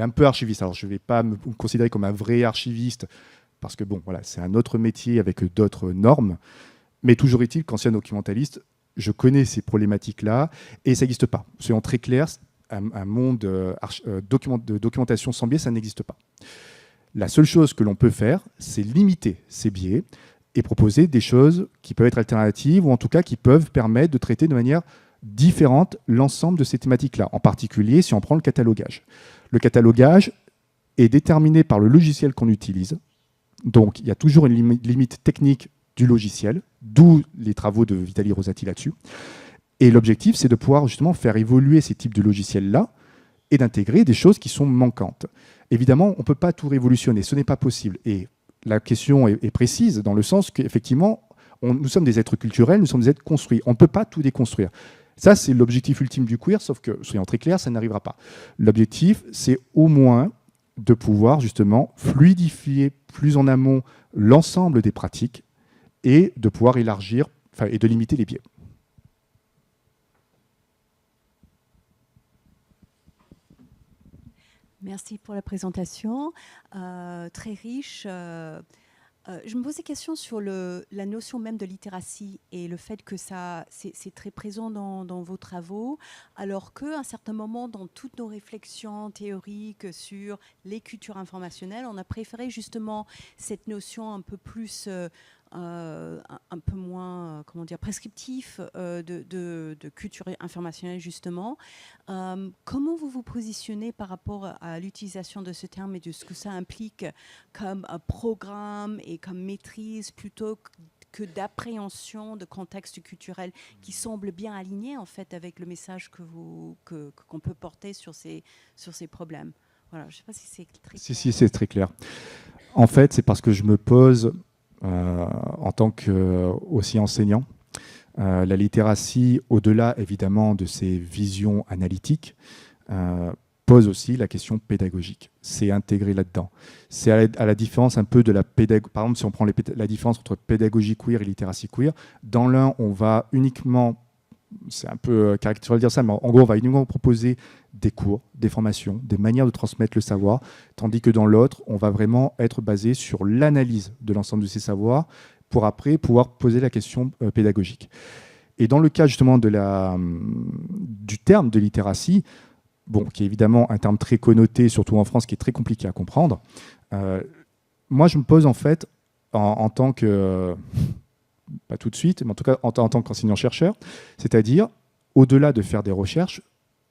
[SPEAKER 2] un peu archiviste. Alors je ne vais pas me considérer comme un vrai archiviste parce que bon, voilà, c'est un autre métier avec d'autres normes. Mais toujours est-il qu'ancien documentaliste, je connais ces problématiques-là et ça n'existe pas. Soyons très clairs, un monde de documentation sans biais, ça n'existe pas. La seule chose que l'on peut faire, c'est limiter ces biais et proposer des choses qui peuvent être alternatives ou en tout cas qui peuvent permettre de traiter de manière différente l'ensemble de ces thématiques-là. En particulier, si on prend le catalogage. Le catalogage est déterminé par le logiciel qu'on utilise. Donc, il y a toujours une limite technique du logiciel, d'où les travaux de Vitaly Rosati là-dessus. Et l'objectif, c'est de pouvoir justement faire évoluer ces types de logiciels-là et d'intégrer des choses qui sont manquantes. Évidemment, on ne peut pas tout révolutionner, ce n'est pas possible. Et la question est précise dans le sens qu'effectivement, nous sommes des êtres culturels, nous sommes des êtres construits. On ne peut pas tout déconstruire. Ça, c'est l'objectif ultime du queer, sauf que, soyons très clairs, ça n'arrivera pas. L'objectif, c'est au moins de pouvoir justement fluidifier plus en amont l'ensemble des pratiques et de pouvoir élargir et de limiter les biais.
[SPEAKER 4] Merci pour la présentation, très riche. Je me pose des questions sur la notion même de littératie et le fait que c'est très présent dans vos travaux, alors qu'à un certain moment, dans toutes nos réflexions théoriques sur les cultures informationnelles, on a préféré justement cette notion un peu plus... un peu moins, prescriptif de culture informationnelle, justement. Comment vous vous positionnez par rapport à l'utilisation de ce terme et de ce que ça implique comme programme et comme maîtrise plutôt que d'appréhension de contexte culturel qui semble bien aligné, en fait, avec le message qu'on peut porter sur ces problèmes? Voilà, je ne sais pas si c'est très clair.
[SPEAKER 2] Si, c'est très clair. En fait, c'est parce que je me pose... en tant qu'aussi enseignant. La littératie, au-delà évidemment de ses visions analytiques, pose aussi la question pédagogique. C'est intégré là-dedans. C'est à la différence un peu de la pédagogie. Par exemple, si on prend la différence entre pédagogie queer et littératie queer, dans l'un, on va uniquement c'est un peu caricatural de dire ça, mais en gros, on va uniquement proposer des cours, des formations, des manières de transmettre le savoir, tandis que dans l'autre, on va vraiment être basé sur l'analyse de l'ensemble de ces savoirs pour après pouvoir poser la question pédagogique. Et dans le cas justement du terme de littératie, bon, qui est évidemment un terme très connoté, surtout en France, qui est très compliqué à comprendre, moi je me pose en fait en tant que, pas tout de suite, mais en tout cas en tant qu'enseignant-chercheur, c'est-à-dire au-delà de faire des recherches,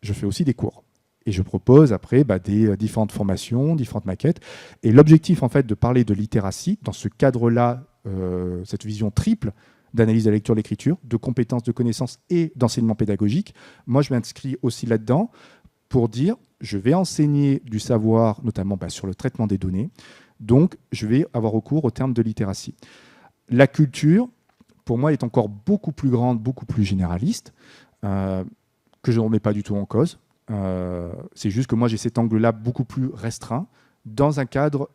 [SPEAKER 2] je fais aussi des cours. Et je propose après des différentes formations, différentes maquettes. Et l'objectif en fait de parler de littératie, dans ce cadre-là, cette vision triple d'analyse de la lecture, de l'écriture, de compétences, de connaissances et d'enseignement pédagogique, moi je m'inscris aussi là-dedans pour dire je vais enseigner du savoir, notamment sur le traitement des données, donc je vais avoir recours au terme de littératie. La culture, pour moi, est encore beaucoup plus grande, beaucoup plus généraliste, que je ne remets pas du tout en cause. C'est juste que moi, j'ai cet angle-là beaucoup plus restreint, dans un cadre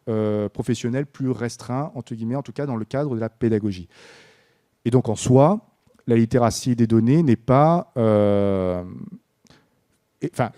[SPEAKER 2] professionnel plus restreint, entre guillemets, en tout cas dans le cadre de la pédagogie. Et donc, en soi, la littératie des données n'est pas...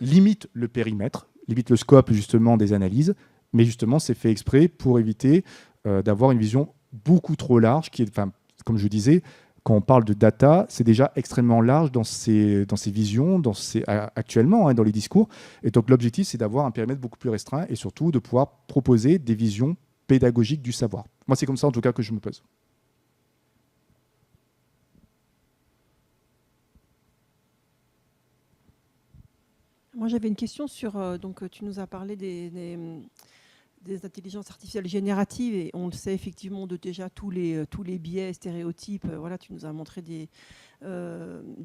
[SPEAKER 2] limite le périmètre, limite le scope, justement, des analyses, mais justement, c'est fait exprès pour éviter d'avoir une vision beaucoup trop large, qui est, comme je disais, quand on parle de data, c'est déjà extrêmement large dans ses visions, actuellement, dans les discours. Et donc l'objectif, c'est d'avoir un périmètre beaucoup plus restreint et surtout de pouvoir proposer des visions pédagogiques du savoir. Moi, c'est comme ça, en tout cas, que je me pose.
[SPEAKER 1] Moi, j'avais une question sur... donc, tu nous as parlé des intelligences artificielles génératives et on le sait effectivement de déjà tous les biais, stéréotypes. Voilà, tu nous as montré des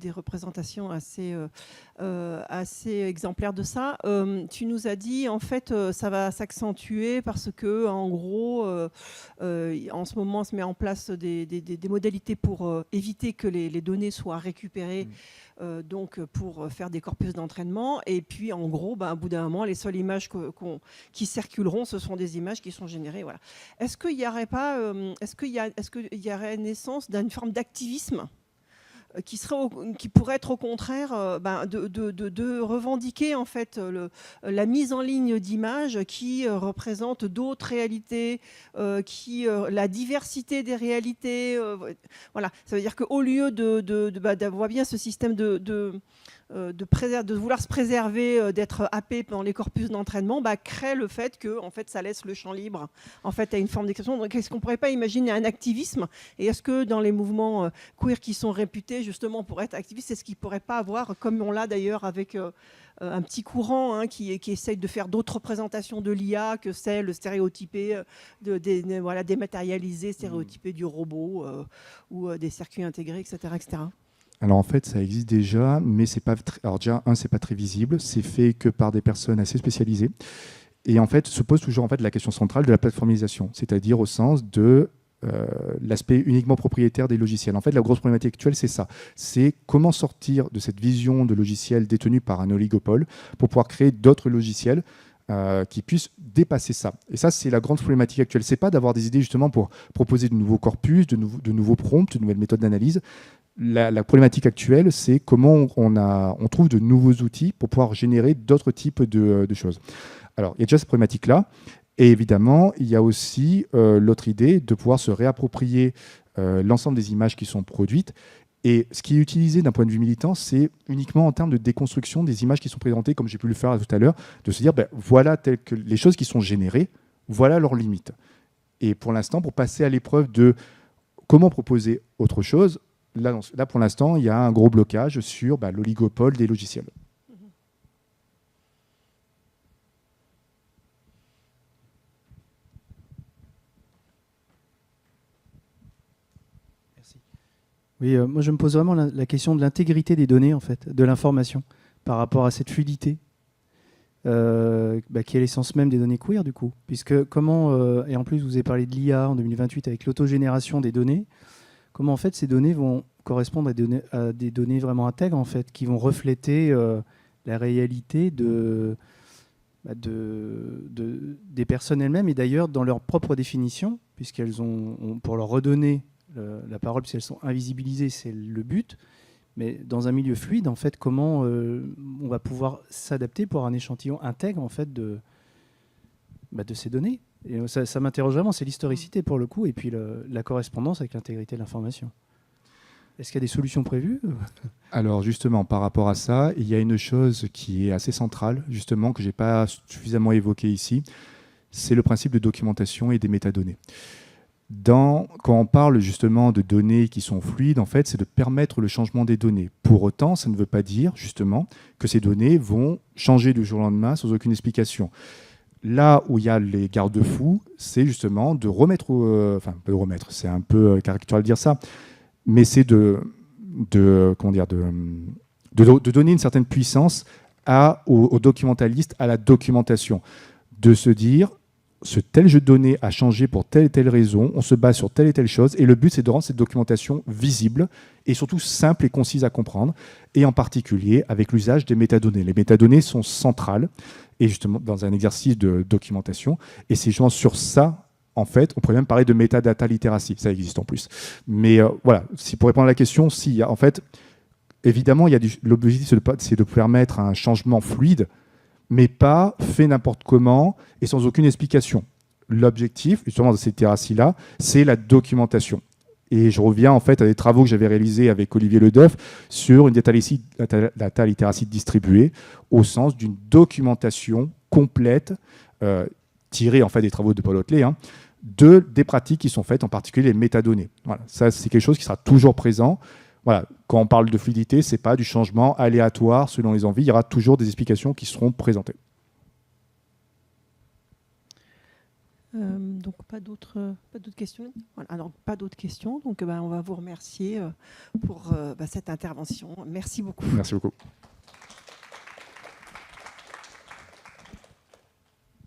[SPEAKER 1] représentations assez exemplaires de ça. Tu nous as dit en fait ça va s'accentuer parce que en gros en ce moment on se met en place des modalités pour éviter que les données soient récupérées. Donc pour faire des corpus d'entraînement et puis en gros au bout d'un moment les seules images qui circuleront ce sont des images qui sont générées, voilà. Est-ce qu'il y aurait naissance d'une forme d'activisme qui pourrait être au contraire de revendiquer en fait la mise en ligne d'images qui représentent d'autres réalités, la diversité des réalités. Voilà, ça veut dire qu'au lieu d'avoir bien ce système de vouloir se préserver, d'être happé dans les corpus d'entraînement, crée le fait que en fait, ça laisse le champ libre en fait, à une forme d'expression. Donc, est-ce qu'on ne pourrait pas imaginer un activisme? Et est-ce que dans les mouvements queer qui sont réputés justement pour être activistes, est-ce qu'ils ne pourraient pas avoir, comme on l'a d'ailleurs avec un petit courant qui essaye de faire d'autres représentations de l'IA que celle stéréotypée, dématérialisée, stéréotypée du robot ou des circuits intégrés, etc. etc.
[SPEAKER 2] Alors en fait, ça existe déjà, mais c'est pas alors déjà c'est pas très visible. C'est fait que par des personnes assez spécialisées. Et en fait, se pose toujours en fait la question centrale de la plateformisation, c'est-à-dire au sens de l'aspect uniquement propriétaire des logiciels. En fait, la grosse problématique actuelle, c'est ça. C'est comment sortir de cette vision de logiciel détenu par un oligopole pour pouvoir créer d'autres logiciels qui puissent dépasser ça. Et ça, c'est la grande problématique actuelle. C'est pas d'avoir des idées justement pour proposer de nouveaux corpus, de nouveaux prompts, de nouvelles méthodes d'analyse. La problématique actuelle, c'est comment on trouve de nouveaux outils pour pouvoir générer d'autres types de choses. Alors, il y a déjà cette problématique-là. Et évidemment, il y a aussi l'autre idée de pouvoir se réapproprier l'ensemble des images qui sont produites. Et ce qui est utilisé d'un point de vue militant, c'est uniquement en termes de déconstruction des images qui sont présentées, comme j'ai pu le faire tout à l'heure, de se dire, voilà telles que les choses qui sont générées, voilà leurs limites. Et pour l'instant, pour passer à l'épreuve de comment proposer autre chose, là pour l'instant, il y a un gros blocage sur l'oligopole des logiciels.
[SPEAKER 5] Oui, moi je me pose vraiment la question de l'intégrité des données, en fait, de l'information, par rapport à cette fluidité, qui est l'essence même des données queer, du coup. Puisque et en plus vous avez parlé de l'IA en 2028 avec l'autogénération des données, comment en fait ces données vont correspondre à des données vraiment intègres, en fait, qui vont refléter la réalité des personnes elles-mêmes, et d'ailleurs dans leur propre définition, puisqu'elles ont pour leur redonner la parole, si elles sont invisibilisées, c'est le but, Mais dans un milieu fluide, en fait, comment on va pouvoir s'adapter pour un échantillon intègre en fait de ces données? Et ça m'interroge vraiment, c'est l'historicité pour le coup, et puis la correspondance avec l'intégrité de l'information. Est-ce qu'il y a des solutions prévues?
[SPEAKER 2] Alors justement, par rapport à ça, il y a une chose qui est assez centrale, justement, que je n'ai pas suffisamment évoquée ici, c'est le principe de documentation et des métadonnées. Quand on parle justement de données qui sont fluides, en fait, c'est de permettre le changement des données. Pour autant, ça ne veut pas dire justement que ces données vont changer du jour au lendemain sans aucune explication. Là où il y a les garde-fous, c'est justement de remettre, c'est un peu caricatural de dire ça, mais c'est de donner une certaine puissance aux documentalistes, à la documentation, de se dire ce tel jeu de données a changé pour telle et telle raison, on se base sur telle et telle chose, et le but c'est de rendre cette documentation visible et surtout simple et concise à comprendre, et en particulier avec l'usage des métadonnées. Les métadonnées sont centrales, et justement dans un exercice de documentation, et c'est justement sur ça, en fait, on pourrait même parler de metadata literacy, ça existe en plus. Mais voilà, pour répondre à la question, en fait, évidemment, l'objectif c'est de permettre un changement fluide, mais pas fait n'importe comment et sans aucune explication. L'objectif, justement, de ces littératies-là, c'est la documentation. Et je reviens en fait à des travaux que j'avais réalisés avec Olivier Ledeuf sur une data literacy distribuée au sens d'une documentation complète, tirée en fait des travaux de Paul Hotelet, des pratiques qui sont faites, en particulier les métadonnées. Voilà, ça c'est quelque chose qui sera toujours présent. Voilà, quand on parle de fluidité, ce n'est pas du changement aléatoire selon les envies. Il y aura toujours des explications qui seront présentées.
[SPEAKER 1] Donc pas d'autres questions. Voilà, alors pas d'autres questions. Donc on va vous remercier pour cette intervention. Merci beaucoup.
[SPEAKER 2] Merci beaucoup.